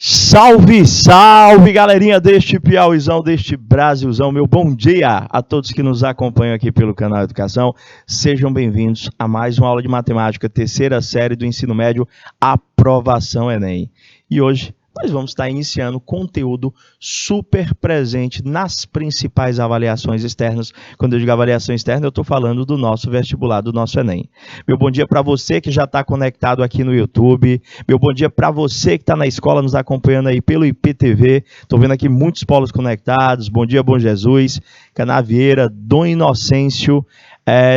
Salve, salve, galerinha deste Piauizão, deste Brasilzão. Meu bom dia a todos que nos acompanham aqui pelo canal Educação. Sejam bem-vindos a mais uma aula de matemática, terceira série do ensino médio, Aprovação Enem. E hoje nós vamos estar iniciando conteúdo super presente nas principais avaliações externas. Quando eu digo avaliação externa, eu estou falando do nosso vestibular, do nosso Enem. Meu bom dia para você que já está conectado aqui no YouTube. Meu bom dia para você que está na escola nos acompanhando aí pelo IPTV. Estou vendo aqui muitos polos conectados. Bom dia, Bom Jesus, Canavieira, Dom Inocêncio,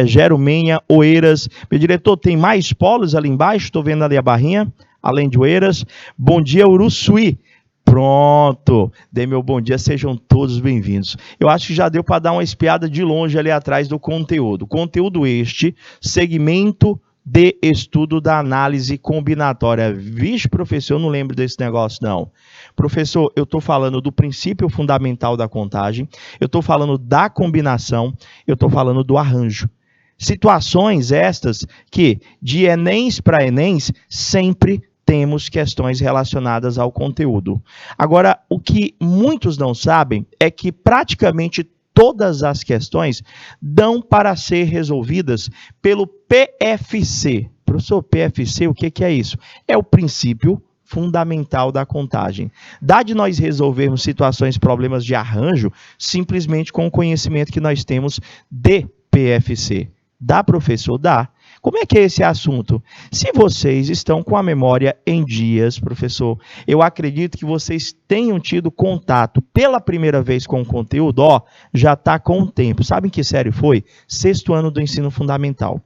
Jerumenha, Oeiras. Meu diretor, tem mais polos ali embaixo? Estou vendo ali a barrinha. Além de Oeiras, bom dia Uruçuí. Pronto, dei meu bom dia, sejam todos bem-vindos. Eu acho que já deu para dar uma espiada de longe ali atrás do conteúdo. Conteúdo este, segmento de estudo da análise combinatória. Vixe, professor, eu não lembro desse negócio não. Professor, eu estou falando do princípio fundamental da contagem, eu estou falando da combinação, eu estou falando do arranjo. Situações estas que, de Enems para Enems, sempre temos questões relacionadas ao conteúdo. Agora, o que muitos não sabem é que praticamente todas as questões dão para ser resolvidas pelo PFC. Professor, PFC, o que é isso? É o princípio fundamental da contagem. Dá de nós resolvermos situações, problemas de arranjo, simplesmente com o conhecimento que nós temos de PFC. Dá, professor? Dá. Como é que é esse assunto? Se vocês estão com a memória em dias, professor, eu acredito que vocês tenham tido contato pela primeira vez com o conteúdo, já está com o tempo. Sabe em que série foi? Sexto ano do ensino fundamental.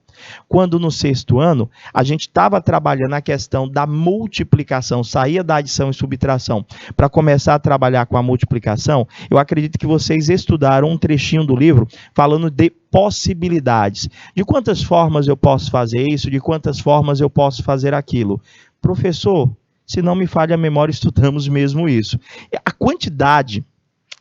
Quando no sexto ano, a gente estava trabalhando a questão da multiplicação, saía da adição e subtração para começar a trabalhar com a multiplicação, eu acredito que vocês estudaram um trechinho do livro falando de possibilidades. De quantas formas eu posso fazer isso, de quantas formas eu posso fazer aquilo. Professor, se não me falha a memória, estudamos mesmo isso. A quantidade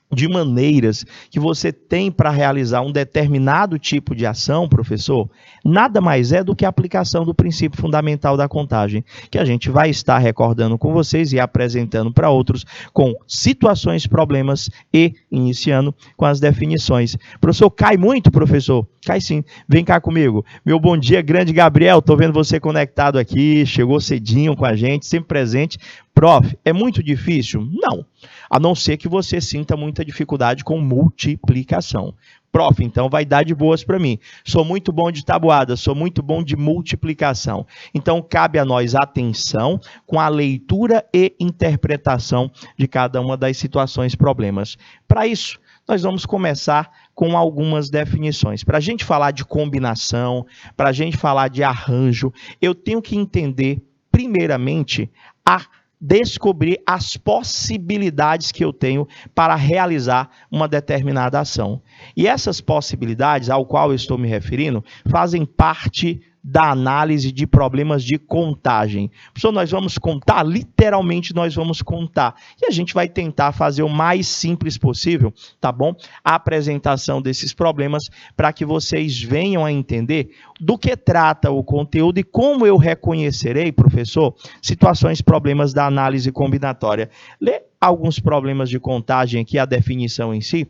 de maneiras que você tem para realizar um determinado tipo de ação, professor, nada mais é do que a aplicação do princípio fundamental da contagem, que a gente vai estar recordando com vocês e apresentando para outros com situações, problemas e iniciando com as definições. Professor, cai muito, professor? Cai sim. Vem cá comigo. Meu bom dia, grande Gabriel, estou vendo você conectado aqui, chegou cedinho com a gente, sempre presente. Prof, é muito difícil? Não, a não ser que você sinta muita dificuldade com multiplicação. Prof, então vai dar de boas para mim. Sou muito bom de tabuada, sou muito bom de multiplicação. Então, cabe a nós atenção com a leitura e interpretação de cada uma das situações, problemas. Para isso, nós vamos começar com algumas definições. Para a gente falar de combinação, para a gente falar de arranjo, eu tenho que entender, primeiramente, descobrir as possibilidades que eu tenho para realizar uma determinada ação. E essas possibilidades, ao qual eu estou me referindo, fazem parte da análise de problemas de contagem. Professor, nós vamos contar? Literalmente nós vamos contar. E a gente vai tentar fazer o mais simples possível, tá bom? A apresentação desses problemas para que vocês venham a entender do que trata o conteúdo e como eu reconhecerei, professor, situações, problemas da análise combinatória. Lê alguns problemas de contagem aqui, a definição em si.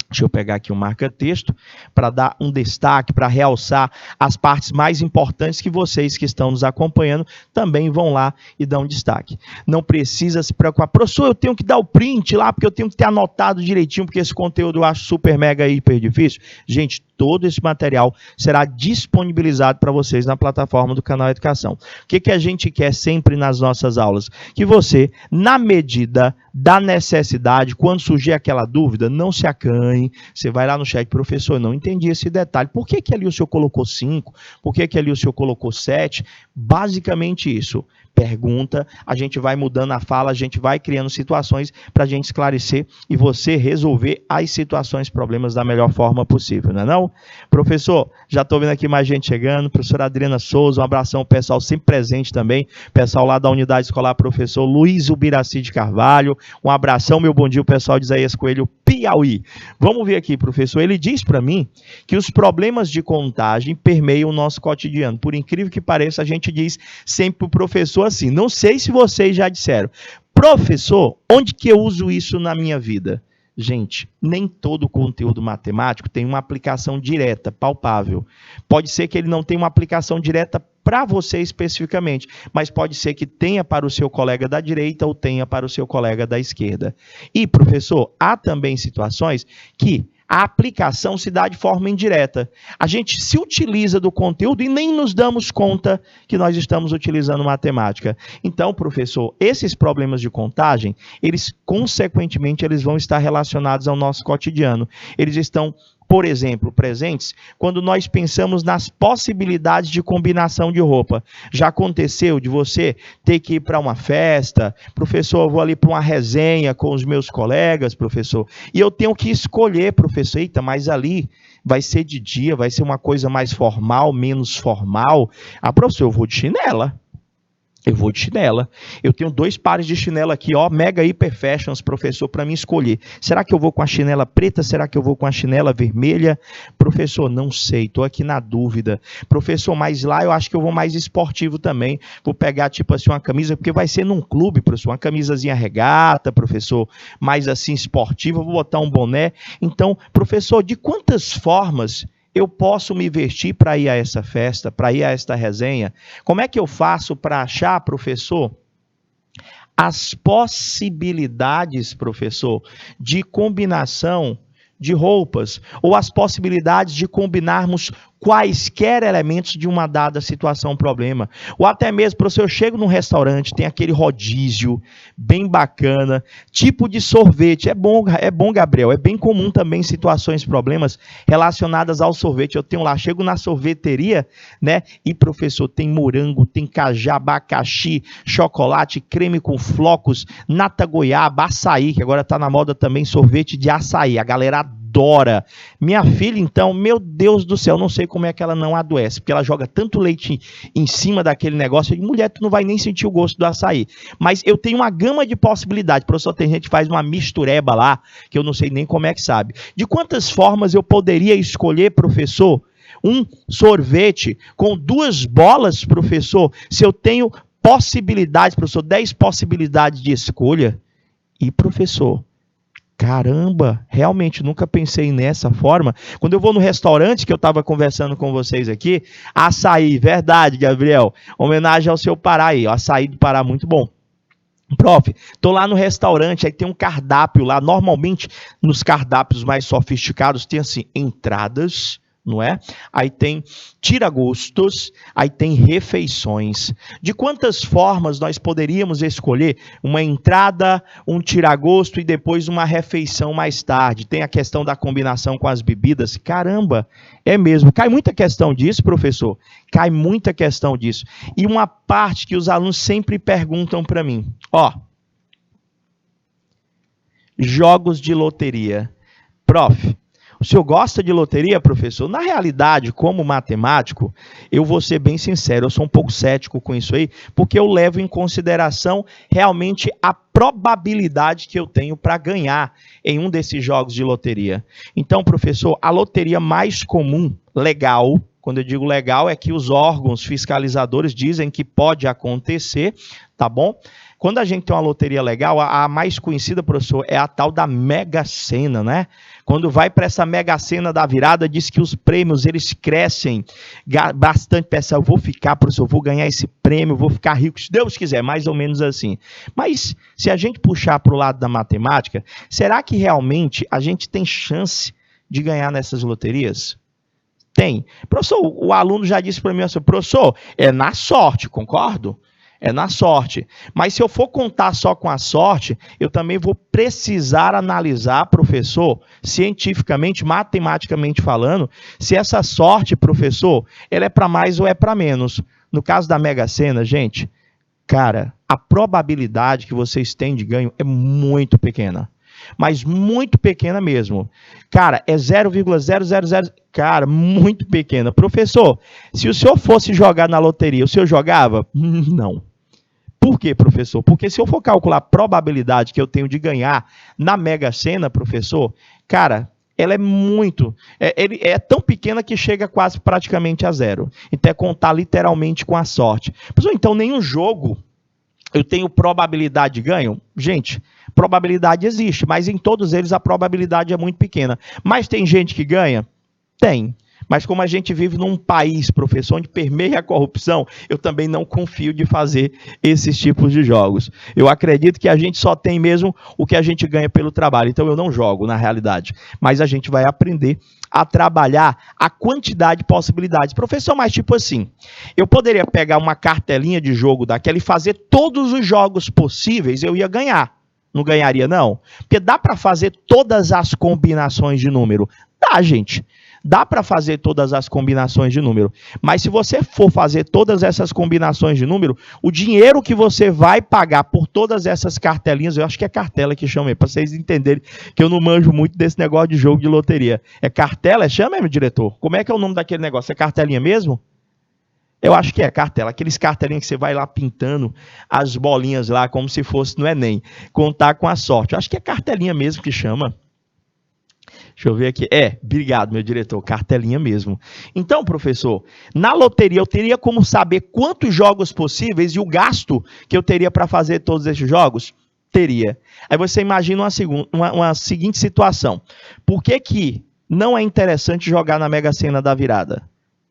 Deixa eu pegar aqui um marca-texto para dar um destaque, para realçar as partes mais importantes que vocês que estão nos acompanhando também vão lá e dão um destaque. Não precisa se preocupar. Professor, eu tenho que dar o print lá, porque eu tenho que ter anotado direitinho, porque esse conteúdo eu acho super, mega, hiper difícil. Gente, todo esse material será disponibilizado para vocês na plataforma do canal Educação. O que a gente quer sempre nas nossas aulas? Que você, na medida da necessidade, quando surgir aquela dúvida, não se acanhe, você vai lá no chat, professor, não entendi esse detalhe, por que ali o senhor colocou 5? Por que ali o senhor colocou 7? Basicamente isso. Pergunta, a gente vai mudando a fala, a gente vai criando situações para a gente esclarecer e você resolver as situações, problemas da melhor forma possível, não é não? Professor, já estou vendo aqui mais gente chegando, professora Adriana Souza, um abração ao pessoal sempre presente também, pessoal lá da Unidade Escolar, professor Luiz Ubiraci de Carvalho, um abração, meu bom dia, o pessoal de Isaías Coelho, Piauí. Vamos ver aqui, professor, ele diz para mim que os problemas de contagem permeiam o nosso cotidiano. Por incrível que pareça, a gente diz sempre para o professor assim, não sei se vocês já disseram, Professor, onde que eu uso isso na minha vida? Gente, nem todo conteúdo matemático tem uma aplicação direta, palpável. Pode ser que ele não tenha uma aplicação direta para você especificamente, mas pode ser que tenha para o seu colega da direita ou tenha para o seu colega da esquerda. E, professor, há também situações que a aplicação se dá de forma indireta. A gente se utiliza do conteúdo e nem nos damos conta que nós estamos utilizando matemática. Então, professor, esses problemas de contagem, eles, consequentemente, eles vão estar relacionados ao nosso cotidiano. Eles estão, por exemplo, presentes quando nós pensamos nas possibilidades de combinação de roupa. Já aconteceu de você ter que ir para uma festa, professor, eu vou ali para uma resenha com os meus colegas, professor, e eu tenho que escolher, professor, eita, mas ali vai ser de dia, vai ser uma coisa mais formal, menos formal. Ah, professor, eu vou de chinela. Eu vou de chinela. Eu tenho 2 pares de chinela aqui, ó, Mega Hiper Fashions, professor, para mim escolher. Será que eu vou com a chinela preta? Será que eu vou com a chinela vermelha? Professor, não sei, estou aqui na dúvida. Professor, mas lá eu acho que eu vou mais esportivo também. Vou pegar, tipo assim, uma camisa, porque vai ser num clube, professor, uma camisazinha regata, professor, mais assim esportiva, vou botar um boné. Então, professor, de quantas formas eu posso me vestir para ir a essa festa, para ir a esta resenha? Como é que eu faço para achar, professor, as possibilidades, professor, de combinação de roupas, ou as possibilidades de combinarmos quaisquer elementos de uma dada situação, problema. Ou até mesmo, professor, eu chego num restaurante, tem aquele rodízio bem bacana, tipo de sorvete, é bom, Gabriel, é bem comum também situações, problemas relacionadas ao sorvete. Eu tenho lá, chego na sorveteria, né, e professor, tem morango, tem cajá, abacaxi, chocolate, creme com flocos, nata goiaba, açaí, que agora está na moda também, sorvete de açaí, a galera adora. Minha filha, então, meu Deus do céu, não sei como é que ela não adoece, porque ela joga tanto leite em cima daquele negócio, e mulher, tu não vai nem sentir o gosto do açaí. Mas eu tenho uma gama de possibilidades, professor, tem gente que faz uma mistureba lá, que eu não sei nem como é que sabe. De quantas formas eu poderia escolher, professor, um sorvete com 2 bolas, professor, se eu tenho possibilidades, professor, 10 possibilidades de escolha? E, professor, caramba, realmente nunca pensei nessa forma. Quando eu vou no restaurante, que eu estava conversando com vocês aqui, açaí, verdade, Gabriel, homenagem ao seu Pará aí, açaí do Pará, muito bom. Prof, tô lá no restaurante, aí tem um cardápio lá, normalmente nos cardápios mais sofisticados tem assim, entradas, não é? Aí tem tira-gostos, aí tem refeições. De quantas formas nós poderíamos escolher uma entrada, um tira-gosto e depois uma refeição mais tarde? Tem a questão da combinação com as bebidas. Caramba, é mesmo. Cai muita questão disso, professor? Cai muita questão disso. E uma parte que os alunos sempre perguntam para mim, ó, jogos de loteria. Prof, o senhor gosta de loteria, professor? Na realidade, como matemático, eu vou ser bem sincero, eu sou um pouco cético com isso aí, porque eu levo em consideração realmente a probabilidade que eu tenho para ganhar em um desses jogos de loteria. Então, professor, a loteria mais comum, legal, quando eu digo legal, é que os órgãos fiscalizadores dizem que pode acontecer, tá bom? Quando a gente tem uma loteria legal, a mais conhecida, professor, é a tal da Mega Sena, né? Quando vai para essa Mega Sena da virada, diz que os prêmios, eles crescem bastante. Pessoal, eu vou ficar, professor, eu vou ganhar esse prêmio, vou ficar rico, se Deus quiser, mais ou menos assim. Mas, se a gente puxar para o lado da matemática, será que realmente a gente tem chance de ganhar nessas loterias? Tem. Professor, o aluno já disse para mim assim, professor, é na sorte, concordo? É na sorte. Mas se eu for contar só com a sorte, eu também vou precisar analisar, professor, cientificamente, matematicamente falando, se essa sorte, professor, ela é para mais ou é para menos. No caso da Mega Sena, gente, cara, a probabilidade que vocês têm de ganho é muito pequena. Mas muito pequena mesmo. Cara, é 0,000... Cara, muito pequena. Professor, se o senhor fosse jogar na loteria, o senhor jogava? Não. Por quê, professor? Porque se eu for calcular a probabilidade que eu tenho de ganhar na Mega Sena, professor, cara, ela é muito... É tão pequena que chega quase praticamente a zero. Então é contar literalmente com a sorte. Professor, então nenhum jogo Eu tenho probabilidade de ganho? Gente, probabilidade existe, mas em todos eles a probabilidade é muito pequena. Mas tem gente que ganha? Tem. Mas como a gente vive num país, professor, onde permeia a corrupção, eu também não confio de fazer esses tipos de jogos. Eu acredito que a gente só tem mesmo o que a gente ganha pelo trabalho. Então eu não jogo, na realidade. Mas a gente vai aprender a trabalhar a quantidade de possibilidades. Professor, mas tipo assim, eu poderia pegar uma cartelinha de jogo daquela e fazer todos os jogos possíveis, eu ia ganhar. Não ganharia, não? Porque dá para fazer todas as combinações de número. Dá, gente. Dá para fazer todas as combinações de número, mas se você for fazer todas essas combinações de número, o dinheiro que você vai pagar por todas essas cartelinhas, eu acho que é cartela que chama aí, para vocês entenderem que eu não manjo muito desse negócio de jogo de loteria. É cartela? Chama, meu diretor? Como é que é o nome daquele negócio? É cartelinha mesmo? Eu acho que é cartela, aqueles cartelinhas que você vai lá pintando as bolinhas lá como se fosse no Enem, contar com a sorte. Eu acho que é cartelinha mesmo que chama. Deixa eu ver aqui. Obrigado, meu diretor, cartelinha mesmo. Então, professor, na loteria eu teria como saber quantos jogos possíveis e o gasto que eu teria para fazer todos esses jogos? Teria. Aí você imagina uma seguinte situação. Por que não é interessante jogar na Mega Sena da virada?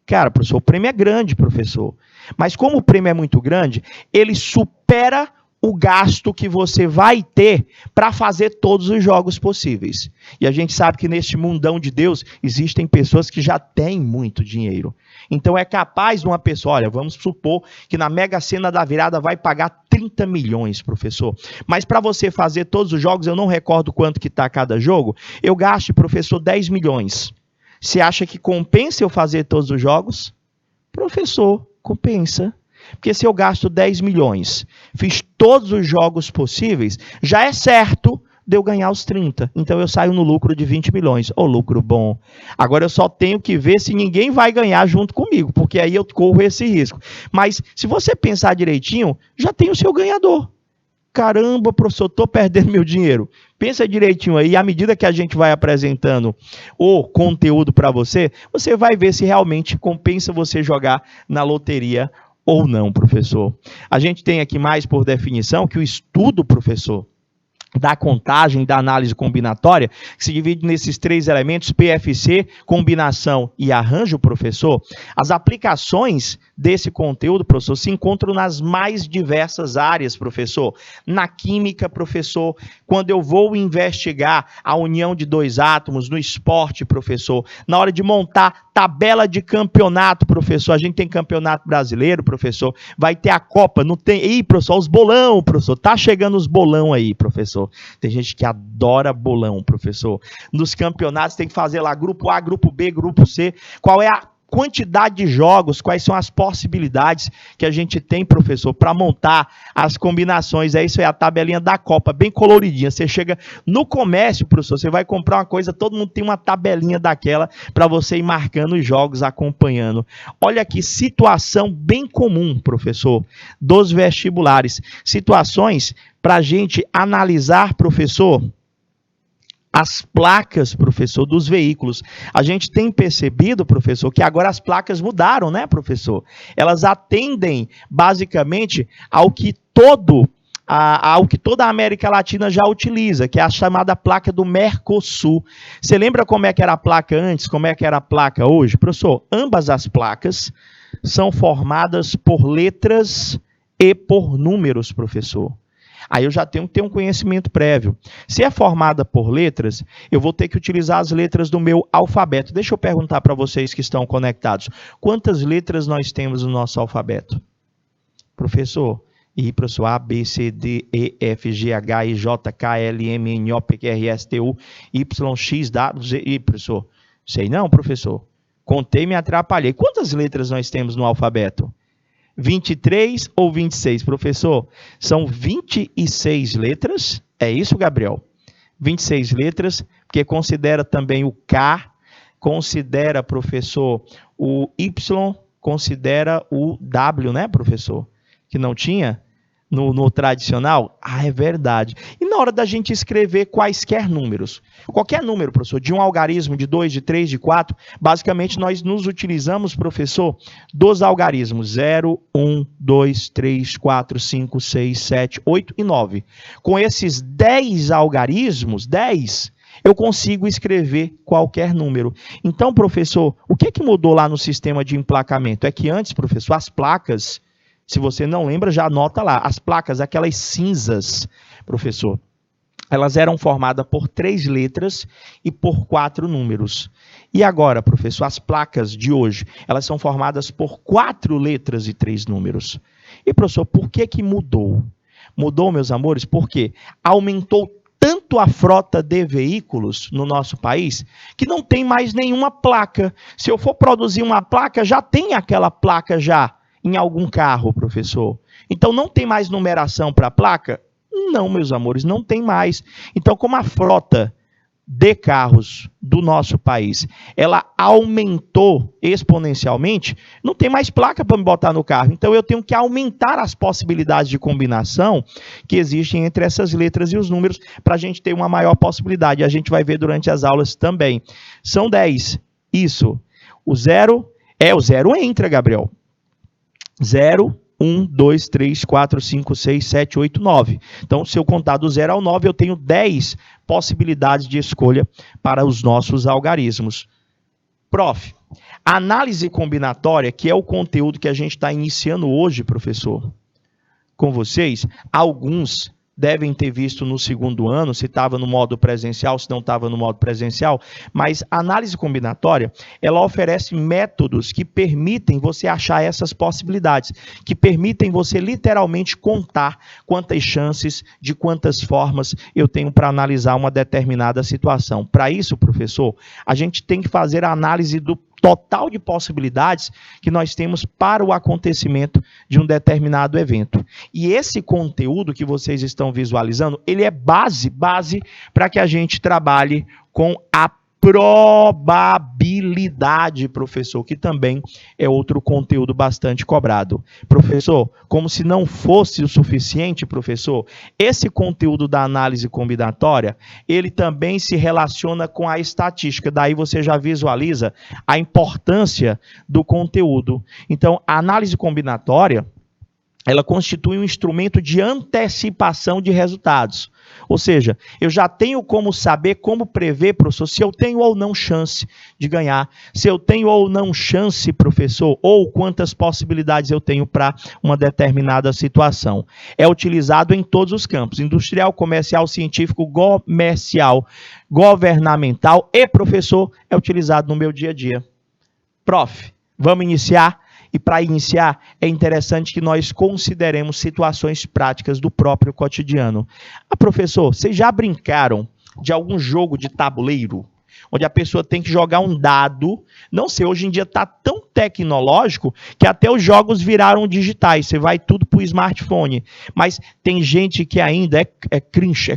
Cara, professor, o prêmio é grande, professor. Mas como o prêmio é muito grande, ele supera o gasto que você vai ter para fazer todos os jogos possíveis. E a gente sabe que neste mundão de Deus existem pessoas que já têm muito dinheiro. Então é capaz de uma pessoa, olha, vamos supor que na Mega Sena da virada vai pagar 30 milhões, professor. Mas para você fazer todos os jogos, eu não recordo quanto que está cada jogo, eu gasto, professor, 10 milhões. Você acha que compensa eu fazer todos os jogos? Professor, compensa. Porque se eu gasto 10 milhões, fiz todos os jogos possíveis, já é certo de eu ganhar os 30. Então eu saio no lucro de 20 milhões. Ô, lucro bom. Agora eu só tenho que ver se ninguém vai ganhar junto comigo, porque aí eu corro esse risco. Mas se você pensar direitinho, já tem o seu ganhador. Caramba, professor, estou perdendo meu dinheiro. Pensa direitinho aí, à medida que a gente vai apresentando o conteúdo para você, você vai ver se realmente compensa você jogar na loteria ou não, professor. A gente tem aqui mais por definição que o estudo, professor, da contagem, da análise combinatória, que se divide nesses três elementos, PFC, combinação e arranjo, professor. As aplicações desse conteúdo, professor, se encontram nas mais diversas áreas, professor. Na química, professor, quando eu vou investigar a união de dois átomos, no esporte, professor, na hora de montar tabela de campeonato, professor, a gente tem campeonato brasileiro, professor, vai ter a Copa, não tem... Ih, professor, os bolão, professor, tá chegando os bolão aí, professor. Tem gente que adora bolão, professor. Nos campeonatos tem que fazer lá grupo A, grupo B, grupo C. Qual é a quantidade de jogos, quais são as possibilidades que a gente tem, professor, para montar as combinações. É isso aí, a tabelinha da Copa, bem coloridinha. Você chega no comércio, professor, você vai comprar uma coisa, todo mundo tem uma tabelinha daquela para você ir marcando os jogos, acompanhando. Olha aqui, situação bem comum, professor, dos vestibulares. Situações para a gente analisar, professor, as placas, professor, dos veículos. A gente tem percebido, professor, que agora as placas mudaram, né, professor? Elas atendem, basicamente, ao que toda a América Latina já utiliza, que é a chamada placa do Mercosul. Você lembra como é que era a placa antes, como é que era a placa hoje? Professor, ambas as placas são formadas por letras e por números, professor. Aí eu já tenho que ter um conhecimento prévio. Se é formada por letras, eu vou ter que utilizar as letras do meu alfabeto. Deixa eu perguntar para vocês que estão conectados. Quantas letras nós temos no nosso alfabeto? Professor, professor, A, B, C, D, E, F, G, H, I, J, K, L, M, N, O, P, Q, R, S, T, U, Y, X, W, Z, I, professor. Sei não, professor. Contei e me atrapalhei. Quantas letras nós temos no alfabeto? 23 ou 26, professor? São 26 letras, é isso, Gabriel? 26 letras, porque considera também o K, considera, professor, o Y, considera o W, né, professor? Que não tinha? no tradicional? Ah, é verdade. E na hora da gente escrever quaisquer números? Qualquer número, professor, de um algarismo, de 2, de 3, de 4, basicamente nós nos utilizamos, professor, dos algarismos 0, 1, 2, 3, 4, 5, 6, 7, 8 e 9. Com esses 10 algarismos, 10, eu consigo escrever qualquer número. Então, professor, o que mudou lá no sistema de emplacamento? É que antes, professor, as placas, se você não lembra, já anota lá. As placas, aquelas cinzas, professor, elas eram formadas por 3 letras e por 4 números. E agora, professor, as placas de hoje, elas são formadas por 4 letras e 3 números. E, professor, por que mudou? Mudou, meus amores, porque aumentou tanto a frota de veículos no nosso país, que não tem mais nenhuma placa. Se eu for produzir uma placa, já tem aquela placa já em algum carro, professor. Então, não tem mais numeração para a placa? Não, meus amores, não tem mais. Então, como a frota de carros do nosso país, ela aumentou exponencialmente, não tem mais placa para me botar no carro. Então, eu tenho que aumentar as possibilidades de combinação que existem entre essas letras e os números para a gente ter uma maior possibilidade. A gente vai ver durante as aulas também. São 10. Isso. O zero entra, Gabriel. 0, 1, 2, 3, 4, 5, 6, 7, 8, 9. Então, se eu contar do 0 ao 9, eu tenho 10 possibilidades de escolha para os nossos algarismos. Prof, análise combinatória, que é o conteúdo que a gente está iniciando hoje, professor, com vocês, alguns devem ter visto no segundo ano, se estava no modo presencial, se não estava no modo presencial, mas a análise combinatória, ela oferece métodos que permitem você achar essas possibilidades, que permitem você literalmente contar quantas chances, de quantas formas eu tenho para analisar uma determinada situação. Para isso, professor, a gente tem que fazer a análise do total de possibilidades que nós temos para o acontecimento de um determinado evento. E esse conteúdo que vocês estão visualizando, ele é base para que a gente trabalhe com a probabilidade, professor, que também é outro conteúdo bastante cobrado. Professor, como se não fosse o suficiente, professor, esse conteúdo da análise combinatória, ele também se relaciona com a estatística. Daí você já visualiza a importância do conteúdo. Então, a análise combinatória, ela constitui um instrumento de antecipação de resultados. Ou seja, eu já tenho como saber, como prever, professor, se eu tenho ou não chance de ganhar, se eu tenho ou não chance, professor, ou quantas possibilidades eu tenho para uma determinada situação. É utilizado em todos os campos, industrial, comercial, científico, comercial, governamental e, professor, é utilizado no meu dia a dia. Prof, vamos iniciar? E para iniciar, é interessante que nós consideremos situações práticas do próprio cotidiano. Ah, professor, vocês já brincaram de algum jogo de tabuleiro? Onde a pessoa tem que jogar um dado. Não sei, hoje em dia está tão tecnológico que até os jogos viraram digitais. Você vai tudo para o smartphone. Mas tem gente que ainda é crunch,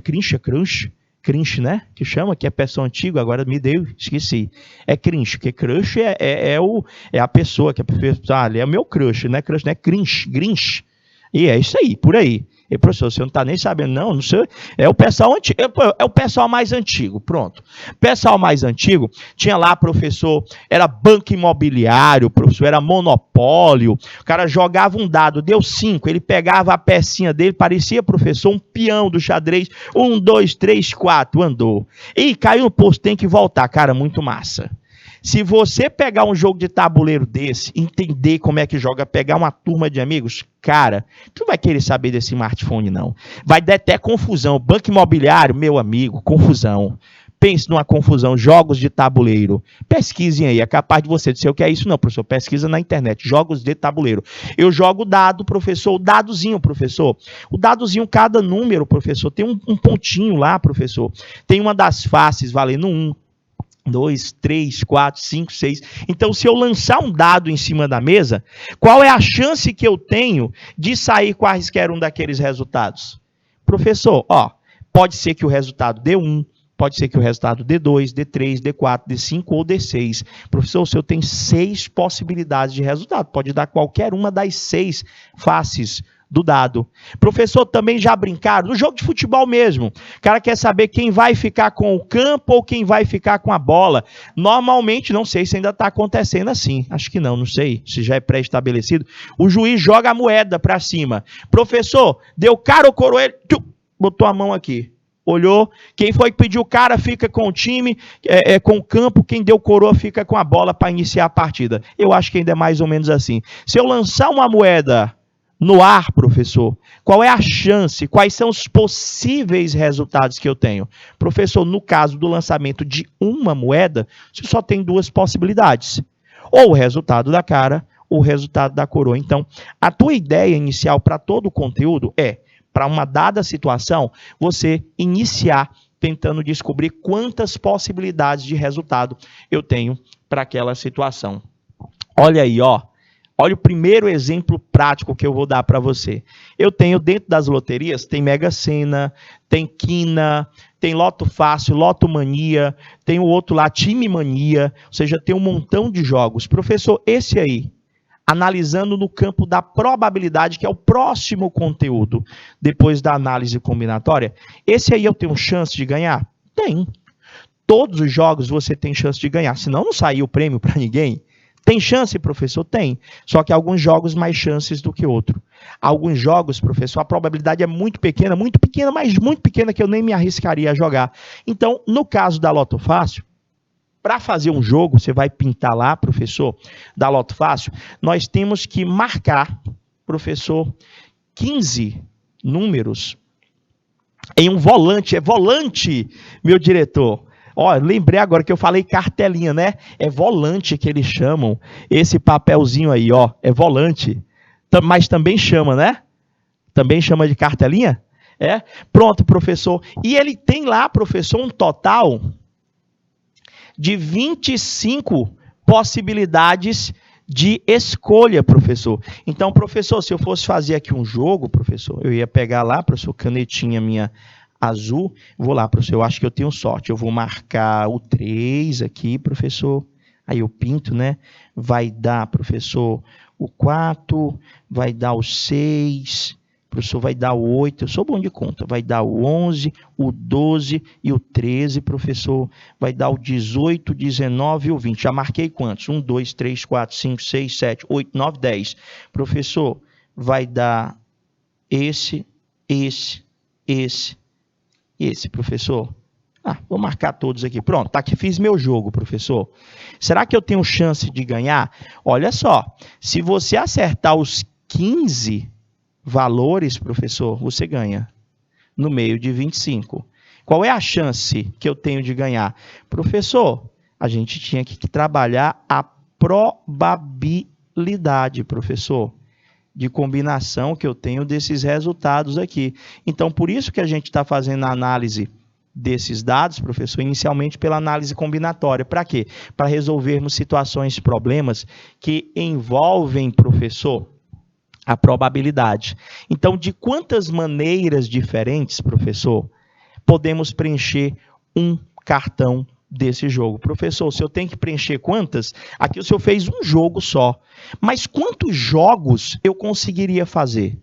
Cringe, né? Que chama, que é pessoa antiga, agora me deu, esqueci. É cringe, porque crush é a pessoa, que a pessoa, ali é o meu crush, né? Crush, né? Grinch. E é isso aí, por aí. E, professor, você não está nem sabendo, não sei. É o pessoal antigo, é o pessoal mais antigo, pronto. Pessoal mais antigo, tinha lá, professor, era banco imobiliário, professor, era monopólio. O cara jogava um dado, deu 5, ele pegava a pecinha dele, parecia, professor, um peão do xadrez. 1, 2, 3, 4, andou. E caiu no posto, tem que voltar, cara, muito massa. Se você pegar um jogo de tabuleiro desse, entender como é que joga, pegar uma turma de amigos, cara, tu não vai querer saber desse smartphone, não. Vai dar até confusão. Banco imobiliário, meu amigo, confusão. Pense numa confusão, jogos de tabuleiro. Pesquisem aí, é capaz de você dizer o que é isso, não, professor. Pesquisa na internet, jogos de tabuleiro. Eu jogo dado, professor, o dadozinho, professor. O dadozinho, cada número, professor, tem um pontinho lá, professor. Tem uma das faces valendo 1. 2, 3, 4, 5, 6. Então, se eu lançar um dado em cima da mesa, qual é a chance que eu tenho de sair quaisquer um daqueles resultados? Professor, pode ser que o resultado dê 1, pode ser que o resultado dê 2, dê 3, dê 4, dê 5 ou dê 6. Professor, o senhor tem 6 possibilidades de resultado. Pode dar qualquer uma das 6 faces do dado. Professor, também já brincaram? No jogo de futebol mesmo. O cara quer saber quem vai ficar com o campo ou quem vai ficar com a bola. Normalmente, não sei se ainda está acontecendo assim. Acho que não sei se já é pré-estabelecido. O juiz joga a moeda para cima. Professor, deu cara ou coroa? Botou a mão aqui. Olhou, quem foi que pediu o cara fica com o time, com o campo, quem deu coroa fica com a bola para iniciar a partida. Eu acho que ainda é mais ou menos assim. Se eu lançar uma moeda no ar, professor, qual é a chance, quais são os possíveis resultados que eu tenho? Professor, no caso do lançamento de uma moeda, você só tem duas possibilidades. Ou o resultado da cara, ou o resultado da coroa. Então, a tua ideia inicial para todo o conteúdo é, para uma dada situação, você iniciar tentando descobrir quantas possibilidades de resultado eu tenho para aquela situação. Olha aí, ó. Olha o primeiro exemplo prático que eu vou dar para você. Eu tenho dentro das loterias, tem Mega Sena, tem Quina, tem Loto Fácil, Loto Mania, tem o outro lá, Time Mania, ou seja, tem um montão de jogos. Professor, esse aí, analisando no campo da probabilidade, que é o próximo conteúdo, depois da análise combinatória, esse aí eu tenho chance de ganhar? Tem. Todos os jogos você tem chance de ganhar, senão não saiu o prêmio para ninguém. Tem chance, professor? Tem. Só que alguns jogos mais chances do que outros. Alguns jogos, professor, a probabilidade é muito pequena, mas muito pequena que eu nem me arriscaria a jogar. Então, no caso da Loto Fácil, para fazer um jogo, você vai pintar lá, professor, da Loto Fácil, nós temos que marcar, professor, 15 números em um volante. É volante, meu diretor. Ó, lembrei agora que eu falei cartelinha, né? É volante que eles chamam. Esse papelzinho aí, ó, é volante. Mas também chama, né? Também chama de cartelinha? É? Pronto, professor. E ele tem lá, professor, um total de 25 possibilidades de escolha, professor. Então, professor, se eu fosse fazer aqui um jogo, professor, eu ia pegar lá, professor, canetinha minha azul, vou lá, professor, eu acho que eu tenho sorte, eu vou marcar o 3 aqui, professor, aí eu pinto, né? Vai dar, professor, o 4, vai dar o 6, professor, vai dar o 8, eu sou bom de conta, vai dar o 11, o 12 e o 13, professor, vai dar o 18, 19 e o 20. Já marquei quantos? 1, 2, 3, 4, 5, 6, 7, 8, 9, 10. Professor, vai dar esse, professor. Vou marcar todos aqui. Pronto, tá aqui, fiz meu jogo, professor. Será que eu tenho chance de ganhar? Olha só, se você acertar os 15 valores, professor, você ganha no meio de 25. Qual é a chance que eu tenho de ganhar? Professor, a gente tinha que trabalhar a probabilidade, professor, de combinação que eu tenho desses resultados aqui. Então, por isso que a gente está fazendo a análise desses dados, professor, inicialmente pela análise combinatória. Para quê? Para resolvermos situações, problemas que envolvem, professor, a probabilidade. Então, de quantas maneiras diferentes, professor, podemos preencher um cartão desse jogo? Professor, se eu tenho que preencher quantas? Aqui o senhor fez um jogo só. Mas quantos jogos eu conseguiria fazer?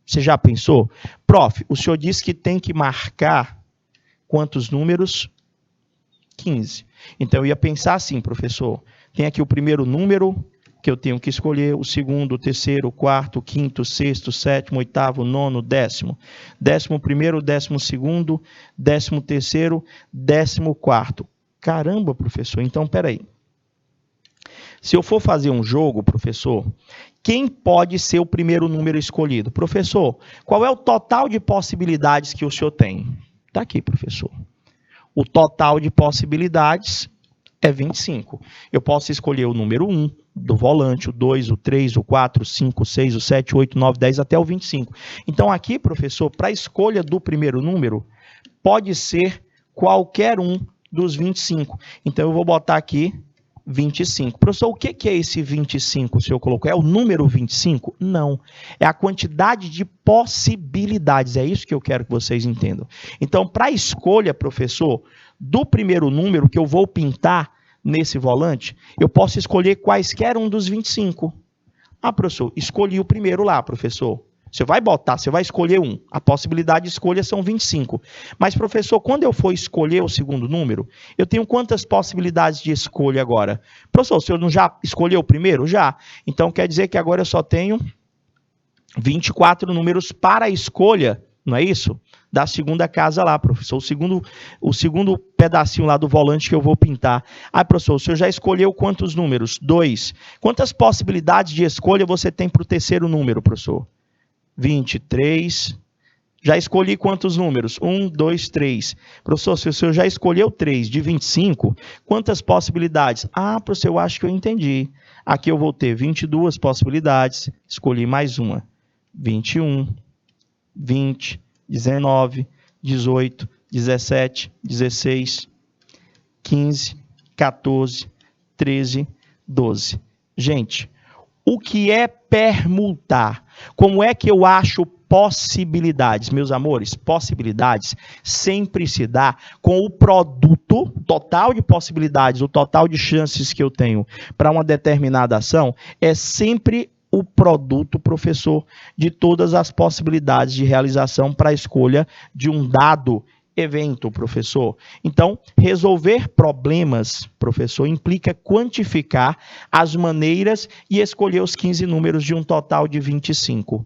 Você já pensou? Prof, o senhor disse que tem que marcar quantos números? 15. Então, eu ia pensar assim, professor. Tem aqui o primeiro número que eu tenho que escolher, o segundo, o terceiro, o quarto, o quinto, o sexto, o sétimo, o oitavo, o nono, o décimo. 11º, 12º, 13º, 14º. Caramba, professor, então peraí. Se eu for fazer um jogo, professor, quem pode ser o primeiro número escolhido? Professor, qual é o total de possibilidades que o senhor tem? Está aqui, professor. O total de possibilidades é 25. Eu posso escolher o número 1 do volante, o 2, o 3, o 4, o 5, o 6, o 7, o 8, o 9, 10 até o 25. Então aqui, professor, para a escolha do primeiro número, pode ser qualquer um dos 25. Então eu vou botar aqui 25. Professor, o que é esse 25, o senhor colocou? É o número 25? Não. É a quantidade de possibilidades. É isso que eu quero que vocês entendam. Então, para a escolha, professor, do primeiro número que eu vou pintar nesse volante, eu posso escolher quaisquer um dos 25. Professor, escolhi o primeiro lá, professor. Você vai botar, você vai escolher um. A possibilidade de escolha são 25. Mas, professor, quando eu for escolher o segundo número, eu tenho quantas possibilidades de escolha agora? Professor, o senhor não já escolheu o primeiro? Já. Então, quer dizer que agora eu só tenho 24 números para a escolha, não é isso? Da segunda casa lá, professor. O segundo pedacinho lá do volante que eu vou pintar. Ah, professor, o senhor já escolheu quantos números? 2. Quantas possibilidades de escolha você tem para o terceiro número, professor? 23. Já escolhi quantos números? 1, 2, 3. Professor, se o senhor já escolheu 3 de 25, quantas possibilidades? Ah, professor, eu acho que eu entendi. Aqui eu vou ter 22 possibilidades. Escolhi mais uma. 21, 20, 19, 18, 17, 16, 15, 14, 13, 12. Gente, o que é permutar? Como é que eu acho possibilidades? Meus amores, possibilidades sempre se dá com o produto total de possibilidades, o total de chances que eu tenho para uma determinada ação, é sempre o produto, professor, de todas as possibilidades de realização para a escolha de um dado evento, professor. Então, resolver problemas, professor, implica quantificar as maneiras e escolher os 15 números de um total de 25.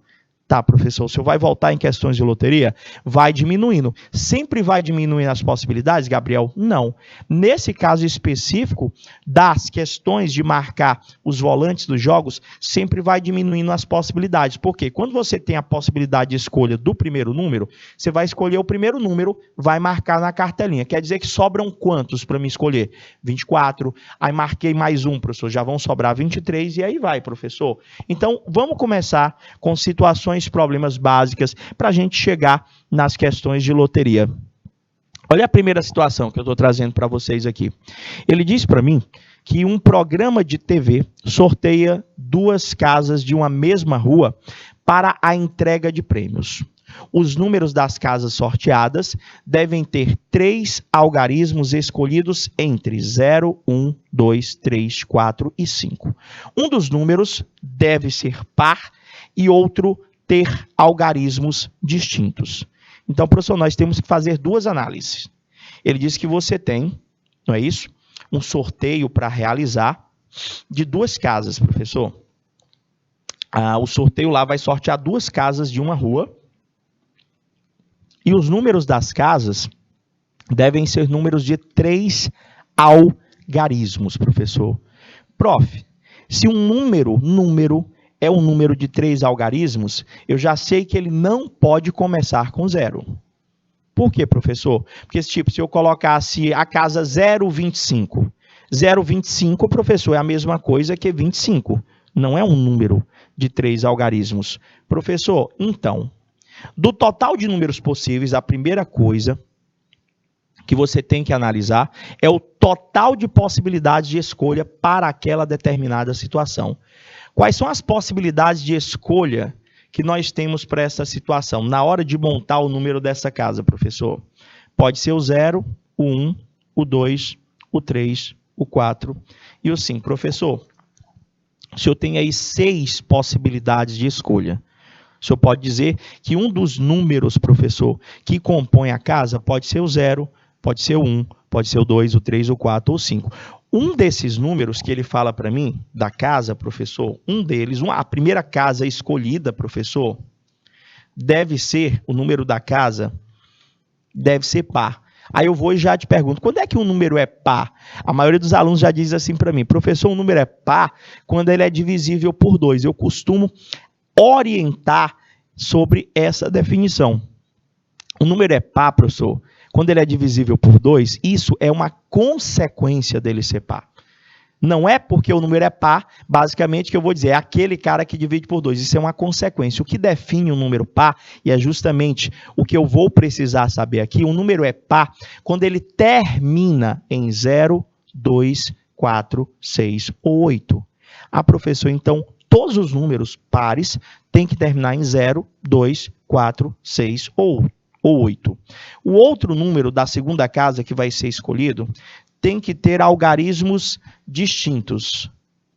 Tá, professor, o senhor vai voltar em questões de loteria? Vai diminuindo. Sempre vai diminuindo as possibilidades, Gabriel? Não. Nesse caso específico, das questões de marcar os volantes dos jogos, sempre vai diminuindo as possibilidades. Por quê? Quando você tem a possibilidade de escolha do primeiro número, você vai escolher o primeiro número, vai marcar na cartelinha. Quer dizer que sobram quantos para me escolher? 24. Aí marquei mais um, professor. Já vão sobrar 23 e aí vai, professor. Então, vamos começar com situações, problemas básicas, para a gente chegar nas questões de loteria. Olha a primeira situação que eu estou trazendo para vocês aqui. Ele diz para mim que um programa de TV sorteia 2 casas de uma mesma rua para a entrega de prêmios. Os números das casas sorteadas devem ter 3 algarismos escolhidos entre 0, 1, 2, 3, 4 e 5. Um dos números deve ser par e outro ter algarismos distintos. Então, professor, nós temos que fazer 2 análises. Ele diz que você tem, não é isso? Um sorteio para realizar de 2 casas, professor. O sorteio lá vai sortear 2 casas de uma rua. E os números das casas devem ser números de 3 algarismos, professor. Prof, se um número é um número de 3 algarismos, eu já sei que ele não pode começar com 0. Por quê, professor? Porque, se eu colocasse a casa 0,25, 0,25, professor, é a mesma coisa que 25. Não é um número de 3 algarismos. Professor, então, do total de números possíveis, a primeira coisa que você tem que analisar é o total de possibilidades de escolha para aquela determinada situação. Quais são as possibilidades de escolha que nós temos para essa situação? Na hora de montar o número dessa casa, professor, pode ser o 0, o 1, o 2, o 3, o 4 e o 5. Professor, o senhor tem aí 6 possibilidades de escolha. O senhor pode dizer que um dos números, professor, que compõe a casa pode ser o 0, pode ser o 1, pode ser o 2, o 3, o 4 ou o 5. Um desses números que ele fala para mim, da casa, professor, um deles, a primeira casa escolhida, professor, deve ser, o número da casa, deve ser par. Aí eu vou e já te pergunto, quando é que um número é par? A maioria dos alunos já diz assim para mim, professor, um número é par quando ele é divisível por 2. Eu costumo orientar sobre essa definição. O número é par, professor, quando ele é divisível por 2, isso é uma consequência dele ser par. Não é porque o número é par, basicamente, que eu vou dizer, é aquele cara que divide por 2. Isso é uma consequência. O que define um número par, e é justamente o que eu vou precisar saber aqui, um número é par quando ele termina em 0, 2, 4, 6 ou 8. Professor, então, todos os números pares têm que terminar em 0, 2, 4, 6 ou 8. O outro número da segunda casa que vai ser escolhido tem que ter algarismos distintos.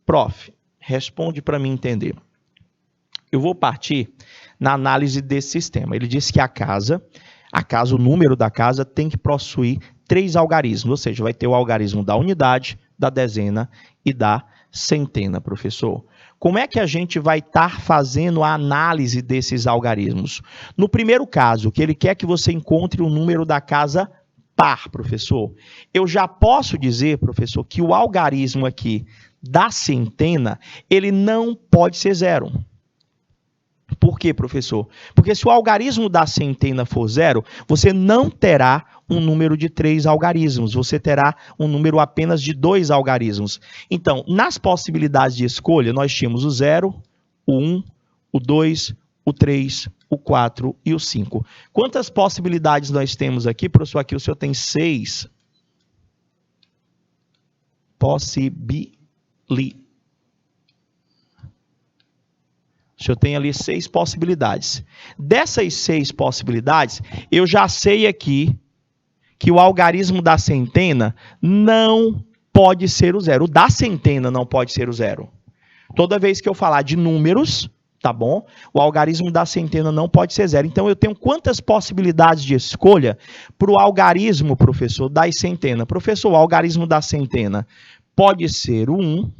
Prof, responde para mim entender. Eu vou partir na análise desse sistema. Ele disse que a casa, o número da casa tem que possuir 3 algarismos, ou seja, vai ter o algarismo da unidade, da dezena e da centena, professor. Como é que a gente vai estar fazendo a análise desses algarismos? No primeiro caso, que ele quer que você encontre o número da casa par, professor. Eu já posso dizer, professor, que o algarismo aqui da centena, ele não pode ser 0. Por quê, professor? Porque se o algarismo da centena for 0, você não terá um número de 3 algarismos, você terá um número apenas de 2 algarismos. Então, nas possibilidades de escolha, nós tínhamos o 0, o 1, o 2, o 3, o 4 e o 5. Quantas possibilidades nós temos aqui, professor? Aqui o senhor tem 6 possibilidades. O senhor tem ali 6 possibilidades. Dessas 6 possibilidades, eu já sei aqui que o algarismo da centena não pode ser o 0. O da centena não pode ser o 0. Toda vez que eu falar de números, tá bom? O algarismo da centena não pode ser 0. Então, eu tenho quantas possibilidades de escolha para o algarismo, professor, das centenas? Professor, o algarismo da centena pode ser o 1,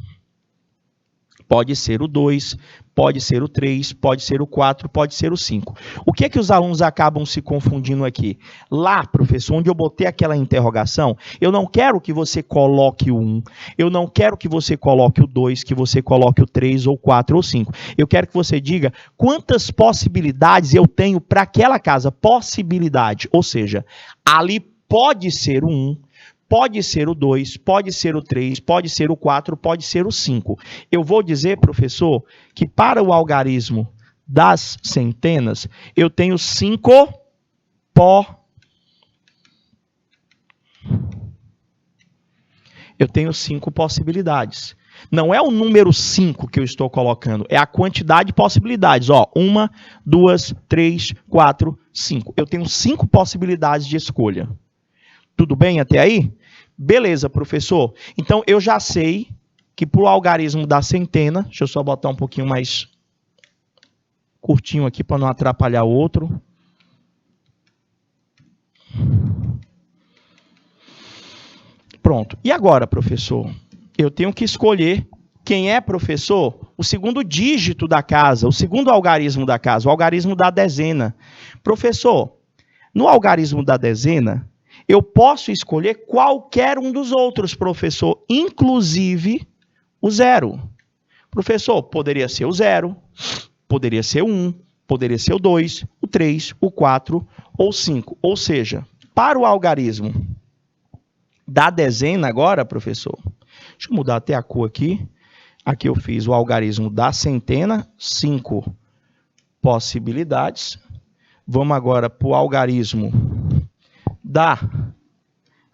pode ser o 2, pode ser o 3, pode ser o 4, pode ser o 5. O que é que os alunos acabam se confundindo aqui? Lá, professor, onde eu botei aquela interrogação, eu não quero que você coloque o 1, eu não quero que você coloque o 2, que você coloque o 3, ou 4, ou 5. Eu quero que você diga quantas possibilidades eu tenho para aquela casa. Possibilidade, ou seja, ali pode ser o 1, pode ser o 2, pode ser o 3, pode ser o 4, pode ser o 5. Eu vou dizer, professor, que para o algarismo das centenas, eu tenho 5 possibilidades. Não é o número 5 que eu estou colocando, é a quantidade de possibilidades. 1, 2, 3, 4, 5. Eu tenho 5 possibilidades de escolha. Tudo bem até aí? Beleza, professor. Então, eu já sei que para o algarismo da centena, deixa eu só botar um pouquinho mais curtinho aqui para não atrapalhar o outro. Pronto. E agora, professor? Eu tenho que escolher quem é, professor, o segundo dígito da casa, o segundo algarismo da casa, o algarismo da dezena. Professor, no algarismo da dezena, eu posso escolher qualquer um dos outros, professor, inclusive o 0. Professor, poderia ser o 0, poderia ser o 1, poderia ser o 2, o 3, o 4 ou o 5. Ou seja, para o algarismo da dezena agora, professor, deixa eu mudar até a cor aqui. Aqui eu fiz o algarismo da centena, 5 possibilidades. Vamos agora para o algarismo da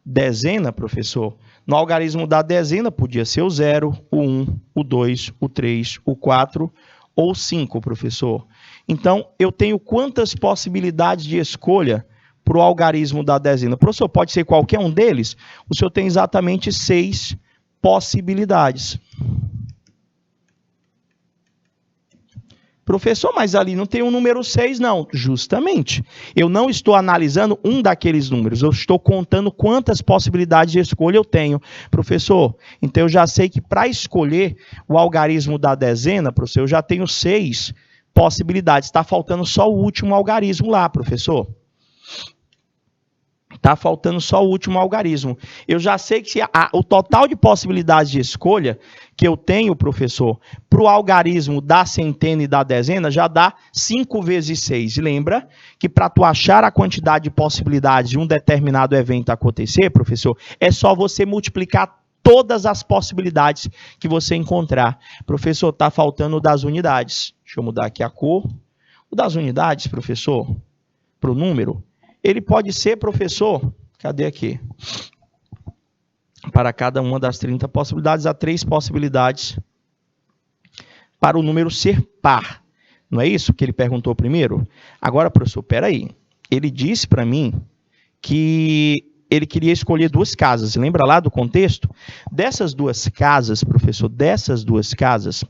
dezena, professor. No algarismo da dezena, podia ser o 0, o 1, o 2, o 3, o 4 ou o 5, professor. Então, eu tenho quantas possibilidades de escolha para o algarismo da dezena? Professor, pode ser qualquer um deles? O senhor tem exatamente 6 possibilidades. Professor, mas ali não tem o número 6, não. Justamente. Eu não estou analisando um daqueles números. Eu estou contando quantas possibilidades de escolha eu tenho. Professor, então eu já sei que para escolher o algarismo da dezena, professor, eu já tenho 6 possibilidades. Está faltando só o último algarismo lá, professor. Está faltando só o último algarismo. Eu já sei que o total de possibilidades de escolha que eu tenho, professor, para o algarismo da centena e da dezena já dá 5 vezes 6. Lembra que para tu achar a quantidade de possibilidades de um determinado evento acontecer, professor, é só você multiplicar todas as possibilidades que você encontrar. Professor, está faltando o das unidades. Deixa eu mudar aqui a cor. O das unidades, professor, para o número, ele pode ser, professor, cadê aqui? Para cada uma das 30 possibilidades, há 3 possibilidades para o número ser par. Não é isso que ele perguntou primeiro? Agora, professor, peraí. Ele disse para mim que ele queria escolher 2 casas. Lembra lá do contexto? Dessas 2 casas, professor, dessas 2 casas,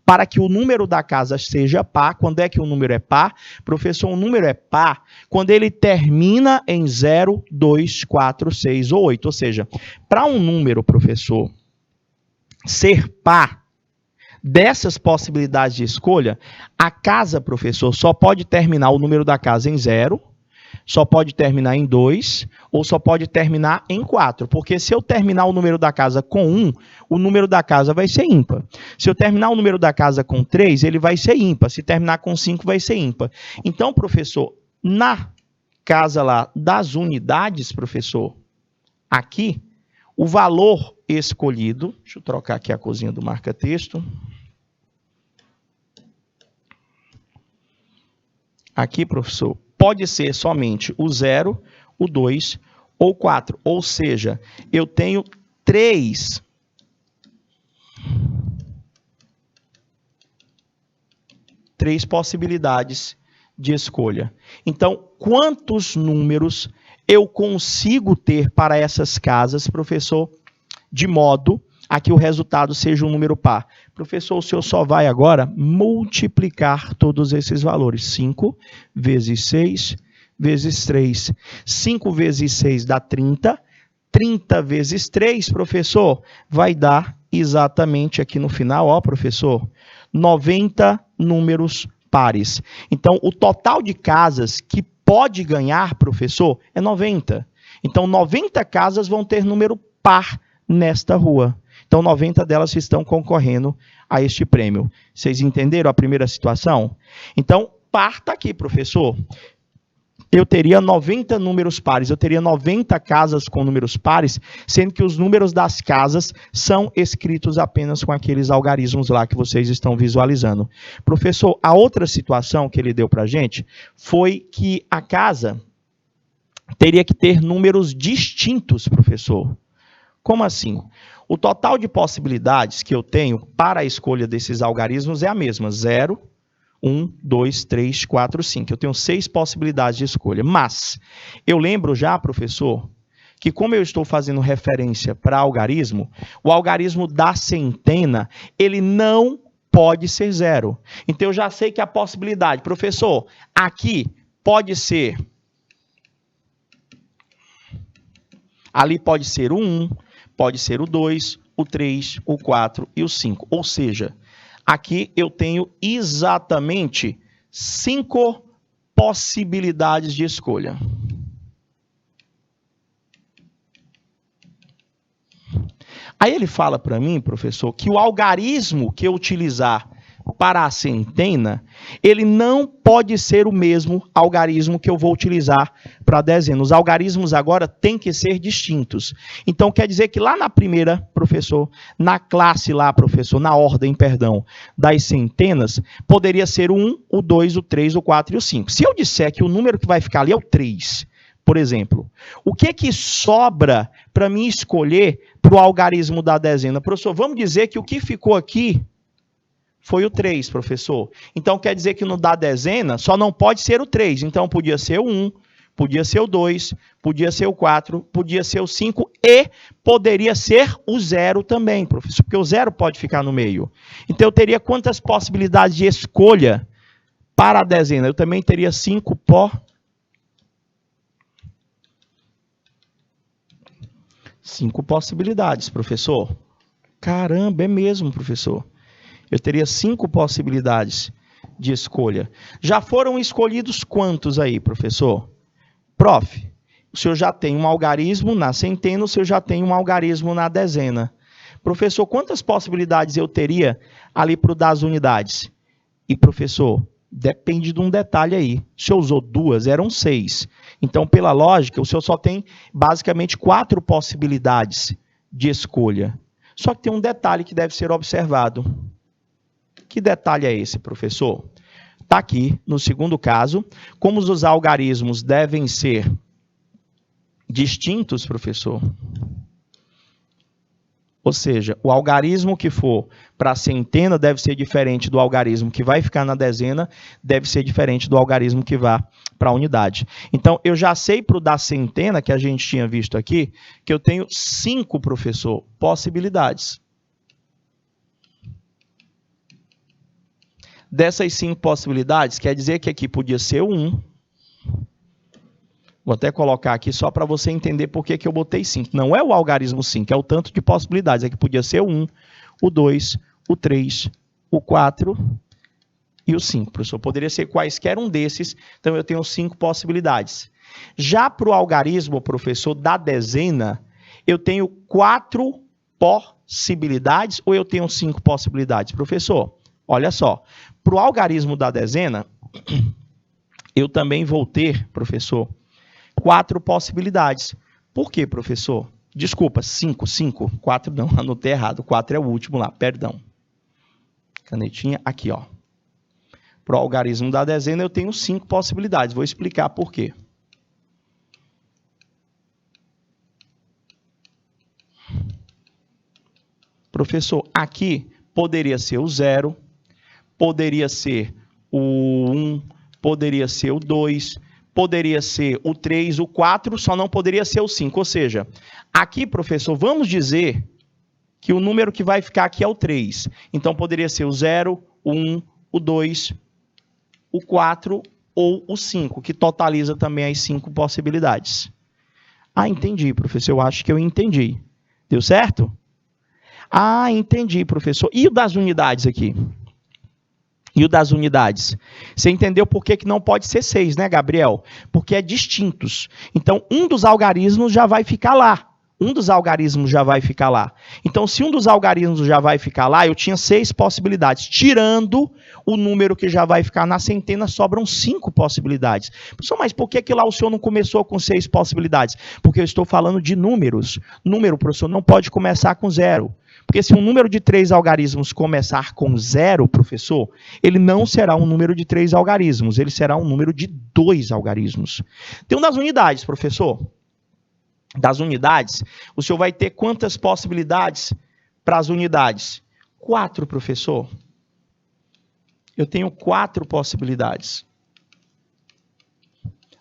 para que o número da casa seja par. Quando é que o número é par? Professor, o número é par quando ele termina em 0, 2, 4, 6 ou 8. Ou seja, para um número, professor, ser par, dessas possibilidades de escolha, a casa, professor, só pode terminar o número da casa em 0, só pode terminar em 2 ou só pode terminar em 4. Porque se eu terminar o número da casa com 1, o número da casa vai ser ímpar. Se eu terminar o número da casa com 3, ele vai ser ímpar. Se terminar com 5, vai ser ímpar. Então, professor, na casa lá das unidades, professor, aqui, o valor escolhido, deixa eu trocar aqui a corzinha do marca-texto. Aqui, professor, pode ser somente o 0, o 2 ou 4. Ou seja, eu tenho 3 possibilidades de escolha. Então, quantos números eu consigo ter para essas casas, professor, de modo a que o resultado seja um número par? Professor, o senhor só vai agora multiplicar todos esses valores. 5 vezes 6 vezes 3. 5 vezes 6 dá 30. 30 vezes 3, professor, vai dar exatamente aqui no final, ó, professor, 90 números pares. Então, o total de casas que pode ganhar, professor, é 90. Então, 90 casas vão ter número par nesta rua. Então, 90 delas estão concorrendo a este prêmio. Vocês entenderam a primeira situação? Então, par está aqui, professor. Eu teria 90 números pares, eu teria 90 casas com números pares, sendo que os números das casas são escritos apenas com aqueles algarismos lá que vocês estão visualizando. Professor, a outra situação que ele deu para a gente foi que a casa teria que ter números distintos, professor. Como assim? O total de possibilidades que eu tenho para a escolha desses algarismos é a mesma, 0, 1, 2, 3, 4, 5. Eu tenho 6 possibilidades de escolha. Mas eu lembro já, professor, que como eu estou fazendo referência para algarismo, o algarismo da centena, ele não pode ser 0. Então eu já sei que a possibilidade, professor, aqui pode ser, ali pode ser o 1, pode ser o 2, o 3, o 4 e o 5. Ou seja, aqui eu tenho exatamente 5 possibilidades de escolha. Aí ele fala para mim, professor, que o algarismo que eu utilizar para a centena, ele não pode ser o mesmo algarismo que eu vou utilizar para a dezena. Os algarismos agora têm que ser distintos. Então, quer dizer que lá na primeira, professor, na classe lá, professor, na ordem, perdão, das centenas, poderia ser o 1, o 2, o 3, o 4 e o 5. Se eu disser que o número que vai ficar ali é o 3, por exemplo, o que sobra para mim escolher para o algarismo da dezena? Professor, vamos dizer que o que ficou aqui foi o 3, professor. Então, quer dizer que no da dezena só não pode ser o 3. Então, podia ser o 1, podia ser o 2, podia ser o 4, podia ser o 5 e poderia ser o 0 também, professor, porque o 0 pode ficar no meio. Então, eu teria quantas possibilidades de escolha para a dezena? Eu também teria 5 possibilidades, professor. Caramba, é mesmo, professor. Eu teria 5 possibilidades de escolha. Já foram escolhidos quantos aí, professor? Prof, o senhor já tem um algarismo na centena, o senhor já tem um algarismo na dezena. Professor, quantas possibilidades eu teria ali para o das unidades? E, professor, depende de um detalhe aí. O senhor usou 2, eram 6. Então, pela lógica, o senhor só tem basicamente 4 possibilidades de escolha. Só que tem um detalhe que deve ser observado. Que detalhe é esse, professor? Está aqui, no segundo caso, como os algarismos devem ser distintos, professor. Ou seja, o algarismo que for para a centena deve ser diferente do algarismo que vai ficar na dezena, deve ser diferente do algarismo que vá para a unidade. Então, eu já sei para o da centena, que a gente tinha visto aqui, que eu tenho 5, professor, possibilidades. dessas 5 possibilidades, quer dizer que aqui podia ser o 1. Vou até colocar aqui só para você entender por que eu botei 5. Não é o algarismo 5, é o tanto de possibilidades. Aqui podia ser o 1, o 2, o 3, o 4 e o 5. Professor, poderia ser quaisquer um desses, então eu tenho 5 possibilidades. Já para o algarismo, professor, da dezena, eu tenho 4 possibilidades ou eu tenho 5 possibilidades? Professor, olha só, para o algarismo da dezena, eu também vou ter, professor, 4 possibilidades. Por quê, professor? Desculpa, 5. 4 não, anotei errado. 4 é o último lá, perdão. Canetinha, aqui, ó. Para o algarismo da dezena, eu tenho 5 possibilidades. Vou explicar por quê. Professor, aqui poderia ser o 0, poderia ser o 1, poderia ser o 2, poderia ser o 3, o 4, só não poderia ser o 5. Ou seja, aqui, professor, vamos dizer que o número que vai ficar aqui é o 3. Então, poderia ser o 0, o 1, o 2, o 4 ou o 5, que totaliza também as 5 possibilidades. Ah, entendi, professor. Eu acho que eu entendi. Deu certo? Ah, entendi, professor. E o das unidades aqui? E o das unidades? Você entendeu por que não pode ser 6, né, Gabriel? Porque é distintos. Então, um dos algarismos já vai ficar lá. Então, se um dos algarismos já vai ficar lá, eu tinha 6 possibilidades. Tirando o número que já vai ficar na centena, sobram 5 possibilidades. Professor, mas por que lá o senhor não começou com 6 possibilidades? Porque eu estou falando de números. Número, professor, não pode começar com 0. Porque se um número de 3 algarismos começar com 0, professor, ele não será um número de 3 algarismos, ele será um número de 2 algarismos. Tem um das unidades, professor. Das unidades, o senhor vai ter quantas possibilidades para as unidades? 4, professor. Eu tenho 4 possibilidades.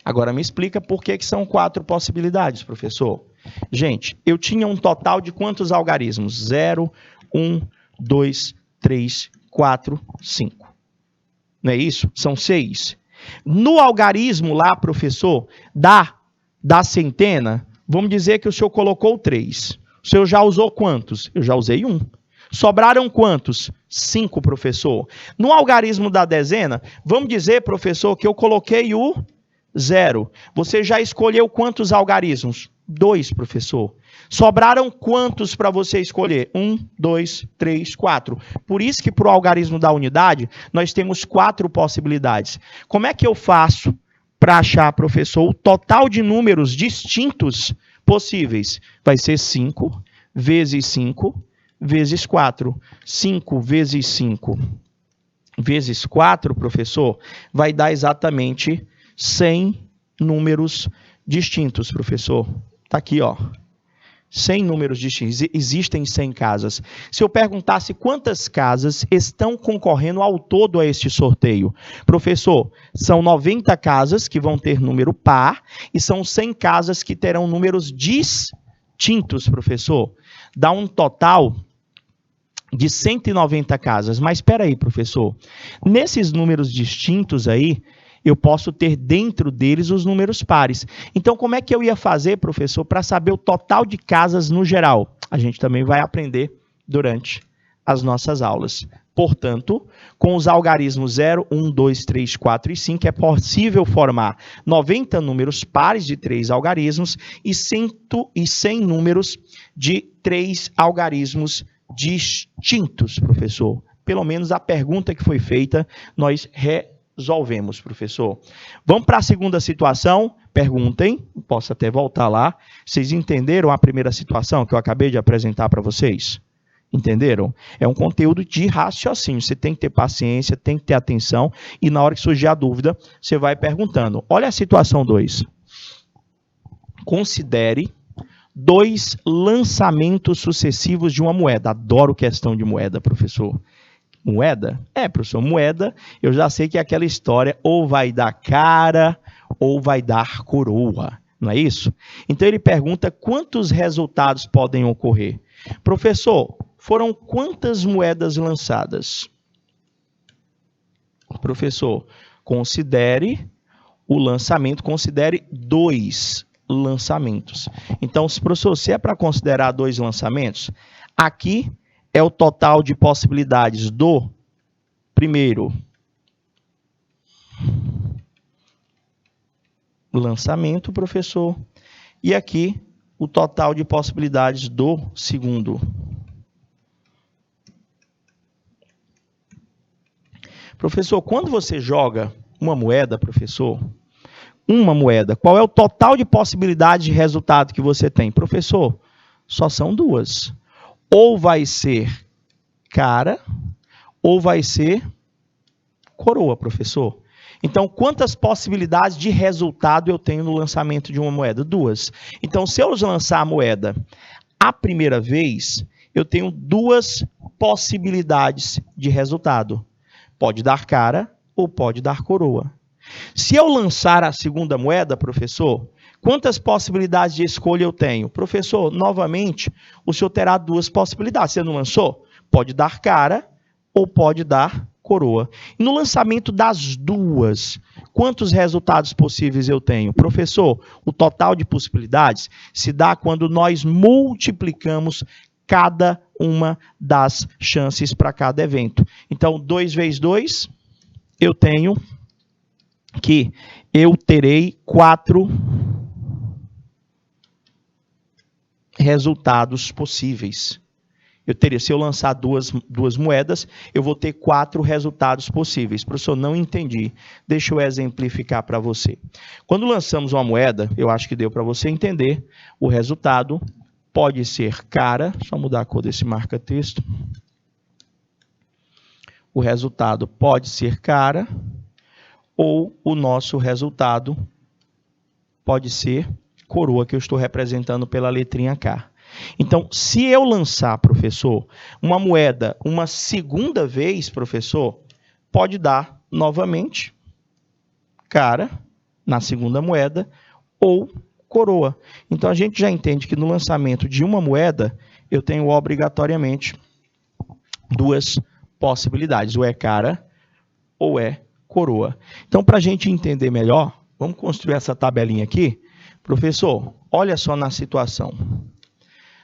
Agora me explica por que são 4 possibilidades, professor. Gente, eu tinha um total de quantos algarismos? 0, 1, 2, 3, 4, 5. Não é isso? São 6. No algarismo lá, professor, da centena, vamos dizer que o senhor colocou 3. O senhor já usou quantos? Eu já usei 1. Sobraram quantos? 5, professor. No algarismo da dezena, vamos dizer, professor, que eu coloquei o 0. Você já escolheu quantos algarismos? 2, professor. Sobraram quantos para você escolher? 1, 2, 3, 4. Por isso que para o algarismo da unidade, nós temos 4 possibilidades. Como é que eu faço para achar, professor, o total de números distintos possíveis? Vai ser 5 vezes 5 vezes 4. 5 vezes 5 vezes 4, professor, vai dar exatamente 100 números distintos, professor. Está aqui, ó. 100 números distintos. Existem 100 casas. Se eu perguntasse quantas casas estão concorrendo ao todo a este sorteio? Professor, são 90 casas que vão ter número par e são 100 casas que terão números distintos, professor. Dá um total de 190 casas. Mas espera aí, professor. Nesses números distintos aí, eu posso ter dentro deles os números pares. Então, como é que eu ia fazer, professor, para saber o total de casas no geral? A gente também vai aprender durante as nossas aulas. Portanto, com os algarismos 0, 1, 2, 3, 4 e 5, é possível formar 90 números pares de 3 algarismos e 100 números de 3 algarismos distintos, professor. Pelo menos a pergunta que foi feita, nós resolvemos, professor. Vamos para a segunda situação? Perguntem, posso até voltar lá. Vocês entenderam a primeira situação que eu acabei de apresentar para vocês? Entenderam? É um conteúdo de raciocínio. Você tem que ter paciência, tem que ter atenção e na hora que surgir a dúvida, você vai perguntando. Olha a situação 2. Considere 2 lançamentos sucessivos de uma moeda. Adoro questão de moeda, professor. Moeda? É, professor, moeda, eu já sei que é aquela história, ou vai dar cara, ou vai dar coroa, não é isso? Então ele pergunta quantos resultados podem ocorrer. Professor, foram quantas moedas lançadas? Professor, considere o lançamento, considere 2 lançamentos. Então, professor, se é para considerar 2 lançamentos, aqui é o total de possibilidades do primeiro lançamento, professor, e aqui o total de possibilidades do segundo. Professor, quando você joga uma moeda, professor, uma moeda, qual é o total de possibilidades de resultado que você tem? Professor, só são 2. Ou vai ser cara, ou vai ser coroa, professor. Então, quantas possibilidades de resultado eu tenho no lançamento de uma moeda? 2. Então, se eu lançar a moeda a primeira vez, eu tenho 2 possibilidades de resultado. Pode dar cara ou pode dar coroa. Se eu lançar a segunda moeda, professor, quantas possibilidades de escolha eu tenho? Professor, novamente, o senhor terá 2 possibilidades. Você não lançou? Pode dar cara ou pode dar coroa. E no lançamento das 2, quantos resultados possíveis eu tenho? Professor, o total de possibilidades se dá quando nós multiplicamos cada uma das chances para cada evento. Então, 2 vezes 2, eu tenho que eu terei 4 resultados possíveis. Se eu lançar duas moedas, eu vou ter 4 resultados possíveis. Professor, não entendi. Deixa eu exemplificar para você. Quando lançamos uma moeda, eu acho que deu para você entender, o resultado pode ser cara, só mudar a cor desse marca-texto. O resultado pode ser cara, ou o nosso resultado pode ser coroa, que eu estou representando pela letrinha K. Então, se eu lançar, professor, uma moeda uma segunda vez, professor, pode dar novamente cara na segunda moeda ou coroa. Então, a gente já entende que no lançamento de uma moeda, eu tenho obrigatoriamente 2 possibilidades, ou é cara ou é coroa. Então, para a gente entender melhor, vamos construir essa tabelinha aqui. Professor, olha só na situação.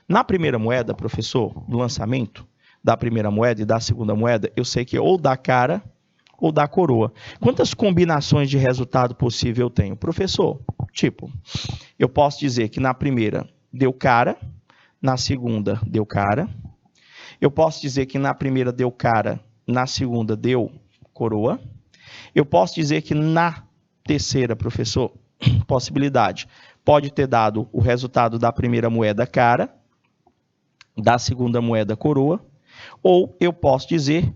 Na primeira moeda, professor, no lançamento da primeira moeda e da segunda moeda, eu sei que ou dá cara ou dá coroa. Quantas combinações de resultado possível eu tenho? Professor, eu posso dizer que na primeira deu cara, na segunda deu cara. Eu posso dizer que na primeira deu cara, na segunda deu coroa. Eu posso dizer que na terceira, professor, possibilidade, pode ter dado o resultado da primeira moeda cara, da segunda moeda coroa, ou eu posso dizer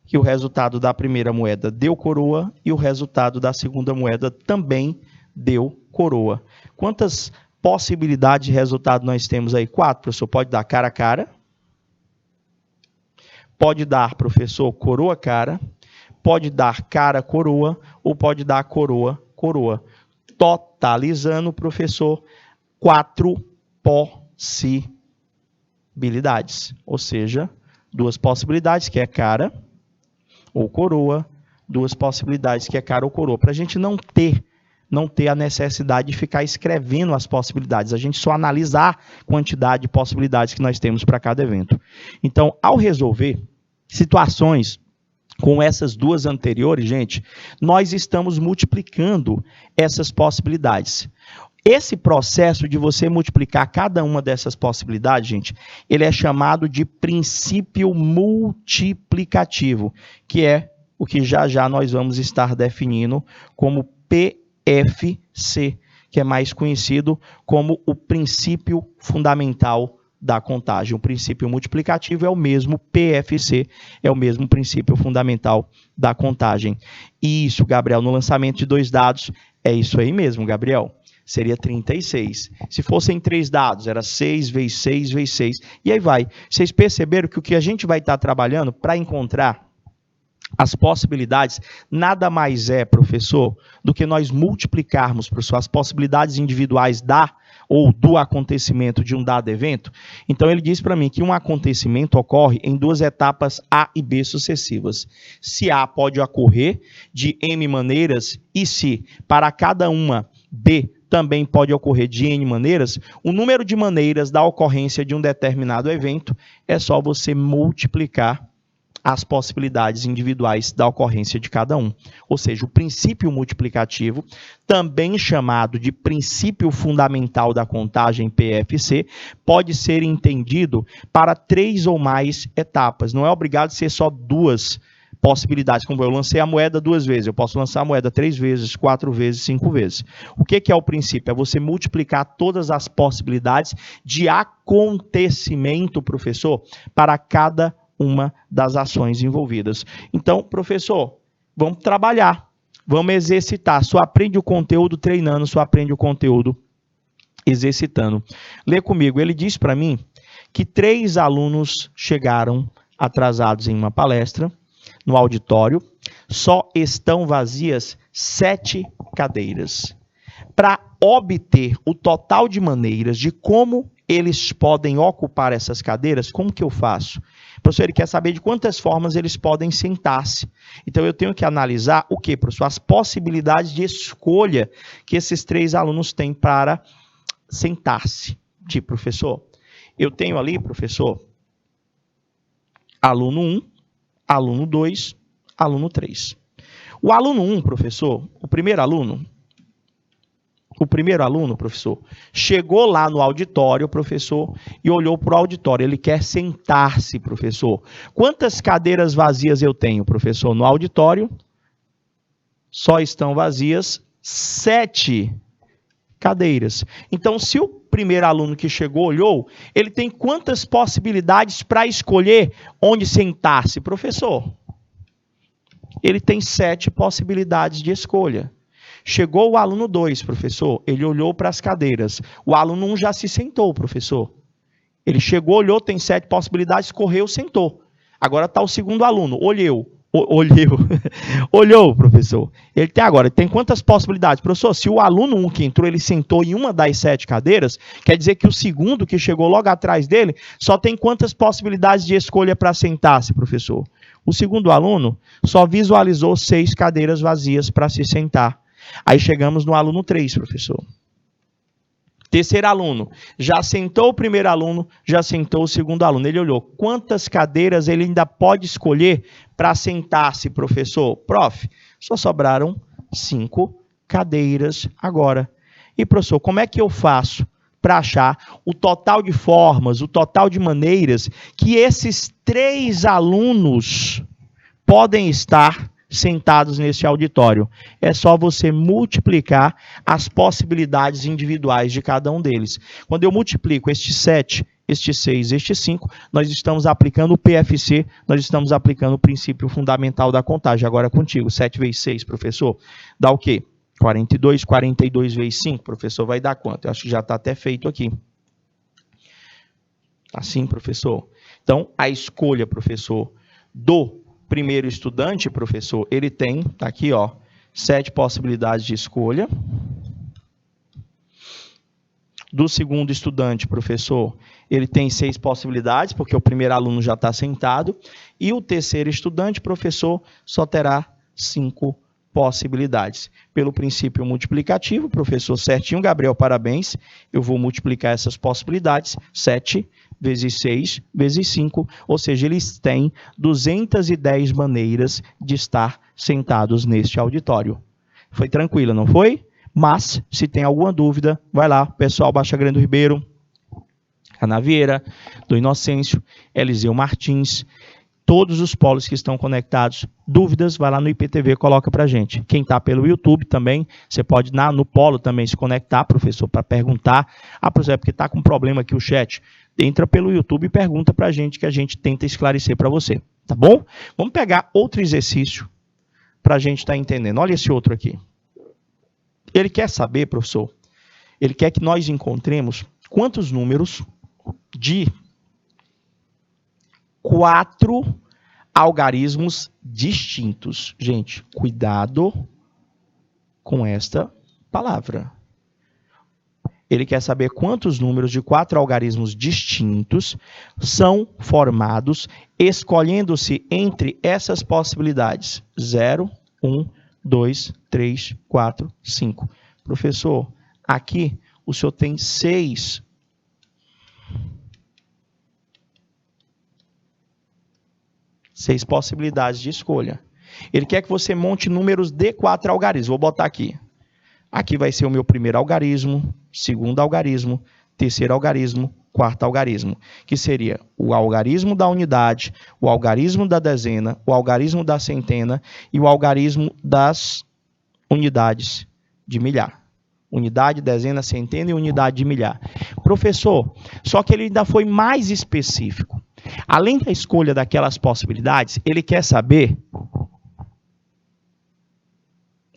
que o resultado da primeira moeda deu coroa e o resultado da segunda moeda também deu coroa. Quantas possibilidades de resultado nós temos aí? 4, professor. Pode dar cara a cara, pode dar, professor, coroa cara, pode dar cara coroa ou pode dar coroa coroa. Totalizando, professor, 4 possibilidades. Ou seja, 2 possibilidades, que é cara ou coroa, 2 possibilidades, que é cara ou coroa. Para a gente não ter a necessidade de ficar escrevendo as possibilidades. A gente só analisar a quantidade de possibilidades que nós temos para cada evento. Então, ao resolver situações com essas 2 anteriores, gente, nós estamos multiplicando essas possibilidades. Esse processo de você multiplicar cada uma dessas possibilidades, gente, ele é chamado de princípio multiplicativo, que é o que já nós vamos estar definindo como PFC, que é mais conhecido como o princípio fundamental da contagem. O princípio multiplicativo é o mesmo PFC, é o mesmo princípio fundamental da contagem. Isso, Gabriel, no lançamento de 2 dados, é isso aí mesmo, Gabriel. Seria 36. Se fossem 3 dados, era 6 vezes 6 vezes 6. E aí vai. Vocês perceberam que o que a gente vai estar trabalhando para encontrar as possibilidades nada mais é, professor, do que nós multiplicarmos, professor, as possibilidades individuais ou do acontecimento de um dado evento? Então ele diz para mim que um acontecimento ocorre em duas etapas A e B sucessivas. Se A pode ocorrer de M maneiras e se para cada uma B também pode ocorrer de N maneiras, o número de maneiras da ocorrência de um determinado evento é só você multiplicar as possibilidades individuais da ocorrência de cada um. Ou seja, o princípio multiplicativo, também chamado de princípio fundamental da contagem PFC, pode ser entendido para 3 ou mais etapas. Não é obrigado a ser só 2 possibilidades, como eu lancei a moeda 2 vezes, eu posso lançar a moeda 3 vezes, 4 vezes, 5 vezes. O que é o princípio? É você multiplicar todas as possibilidades de acontecimento, professor, para cada uma das ações envolvidas. Então, professor, vamos trabalhar, vamos exercitar. Só aprende o conteúdo treinando, só aprende o conteúdo exercitando. Lê comigo, ele diz para mim que 3 alunos chegaram atrasados em uma palestra, no auditório, só estão vazias 7 cadeiras. Para obter o total de maneiras de como eles podem ocupar essas cadeiras, como que eu faço? Professor, ele quer saber de quantas formas eles podem sentar-se. Então, eu tenho que analisar o quê, professor? As possibilidades de escolha que esses 3 alunos têm para sentar-se. Tipo, professor, eu tenho ali, professor, aluno 1, aluno 2, aluno 3. O aluno 1, professor, o primeiro aluno, professor, chegou lá no auditório, professor, e olhou para o auditório. Ele quer sentar-se, professor. Quantas cadeiras vazias eu tenho, professor? No auditório, só estão vazias 7 cadeiras. Então, se o primeiro aluno que chegou olhou, ele tem quantas possibilidades para escolher onde sentar-se, professor? Ele tem 7 possibilidades de escolha. Chegou o aluno 2, professor, ele olhou para as cadeiras. O aluno 1 já se sentou, professor. Ele chegou, olhou, tem 7 possibilidades, correu, sentou. Agora está o segundo aluno, olhou, professor. Ele tem quantas possibilidades? Professor, se o aluno 1 que entrou, ele sentou em uma das 7 cadeiras, quer dizer que o segundo que chegou logo atrás dele, só tem quantas possibilidades de escolha para sentar-se, professor? O segundo aluno só visualizou 6 cadeiras vazias para se sentar. Aí chegamos no aluno 3, professor. Terceiro aluno, já sentou o primeiro aluno, já sentou o segundo aluno. Ele olhou, quantas cadeiras ele ainda pode escolher para sentar-se, professor? Prof, só sobraram 5 cadeiras agora. E, professor, como é que eu faço para achar o total de formas, o total de maneiras que esses 3 alunos podem estar sentados nesse auditório? É só você multiplicar as possibilidades individuais de cada um deles. Quando eu multiplico este 7, este 6, este 5, nós estamos aplicando o PFC, nós estamos aplicando o princípio fundamental da contagem. Agora contigo, 7 vezes 6, professor, dá o quê? 42, 42 vezes 5, professor, vai dar quanto? Eu acho que já está até feito aqui. Assim, professor? Então, a escolha, professor, do primeiro estudante, professor, ele tem, tá aqui, ó, 7 possibilidades de escolha. Do segundo estudante, professor, ele tem 6 possibilidades, porque o primeiro aluno já está sentado. E o terceiro estudante, professor, só terá 5 possibilidades. Pelo princípio multiplicativo, professor, certinho, Gabriel, parabéns. Eu vou multiplicar essas possibilidades, 7 vezes 6 vezes 5, ou seja, eles têm 210 maneiras de estar sentados neste auditório. Foi tranquilo, não foi? Mas, se tem alguma dúvida, vai lá, pessoal, Baixa Grande do Ribeiro, Canavieira, do Inocêncio, Eliseu Martins, todos os polos que estão conectados. Dúvidas, vai lá no IPTV, coloca pra gente. Quem está pelo YouTube também, você pode no polo também se conectar, professor, para perguntar. Professor, é porque está com problema aqui o chat. Entra pelo YouTube e pergunta pra gente, que a gente tenta esclarecer para você, tá bom? Vamos pegar outro exercício para a gente estar entendendo. Olha esse outro aqui. Ele quer saber, professor, ele quer que nós encontremos quantos números de 4 algarismos distintos. Gente, cuidado com esta palavra. Ele quer saber quantos números de 4 algarismos distintos são formados escolhendo-se entre essas possibilidades. 0, 1, 2, 3, 4, 5. Professor, aqui o senhor tem 6 possibilidades de escolha. Ele quer que você monte números de 4 algarismos. Vou botar aqui. Aqui vai ser o meu primeiro algarismo, segundo algarismo, terceiro algarismo, quarto algarismo, que seria o algarismo da unidade, o algarismo da dezena, o algarismo da centena e o algarismo das unidades de milhar. Unidade, dezena, centena e unidade de milhar. Professor, só que ele ainda foi mais específico. Além da escolha daquelas possibilidades, ele quer saber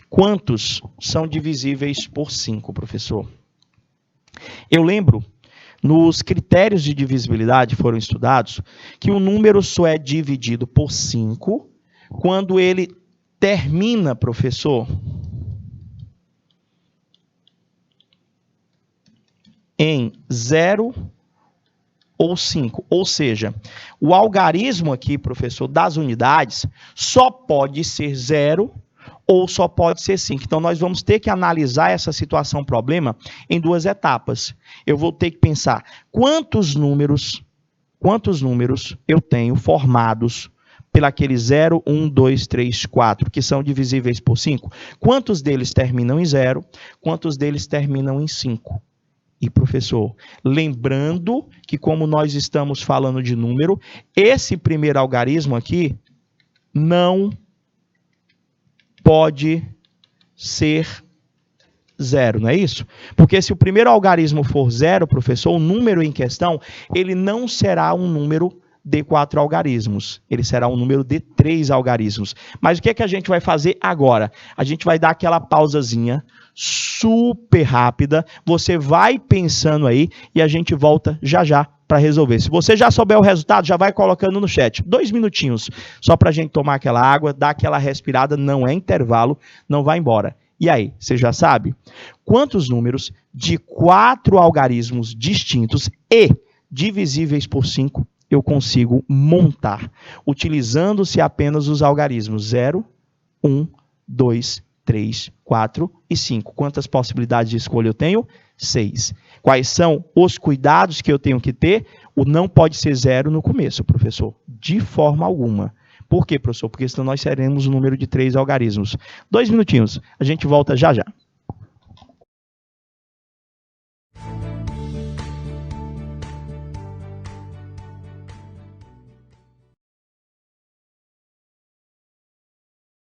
quantos são divisíveis por 5, professor. Eu lembro, nos critérios de divisibilidade foram estudados, que o número só é dividido por 5 quando ele termina, professor, em 0 ou 5. Ou seja, o algarismo aqui, professor, das unidades, só pode ser 0 ou só pode ser 5. Então, nós vamos ter que analisar essa situação problema em 2 etapas. Eu vou ter que pensar quantos números eu tenho formados pelaquele 0, 1, 2, 3, 4, que são divisíveis por 5. Quantos deles terminam em 0? Quantos deles terminam em 5? E, professor, lembrando que como nós estamos falando de número, esse primeiro algarismo aqui não pode ser 0, não é isso? Porque se o primeiro algarismo for 0, professor, o número em questão, ele não será um número de 4 algarismos. Ele será um número de 3 algarismos. Mas o que é que a gente vai fazer agora? A gente vai dar aquela pausazinha super rápida. Você vai pensando aí e a gente volta já já para resolver. Se você já souber o resultado, já vai colocando no chat. 2 minutinhos, só para a gente tomar aquela água, dar aquela respirada, não é intervalo, não vai embora. E aí, você já sabe? Quantos números de 4 algarismos distintos e divisíveis por 5 eu consigo montar, utilizando-se apenas os algarismos 0, 1, 2, 3, 4 e 5. Quantas possibilidades de escolha eu tenho? 6. Quais são os cuidados que eu tenho que ter? O não pode ser 0 no começo, professor, de forma alguma. Por quê, professor? Porque senão nós teremos um número de 3 algarismos. 2 minutinhos, a gente volta já já.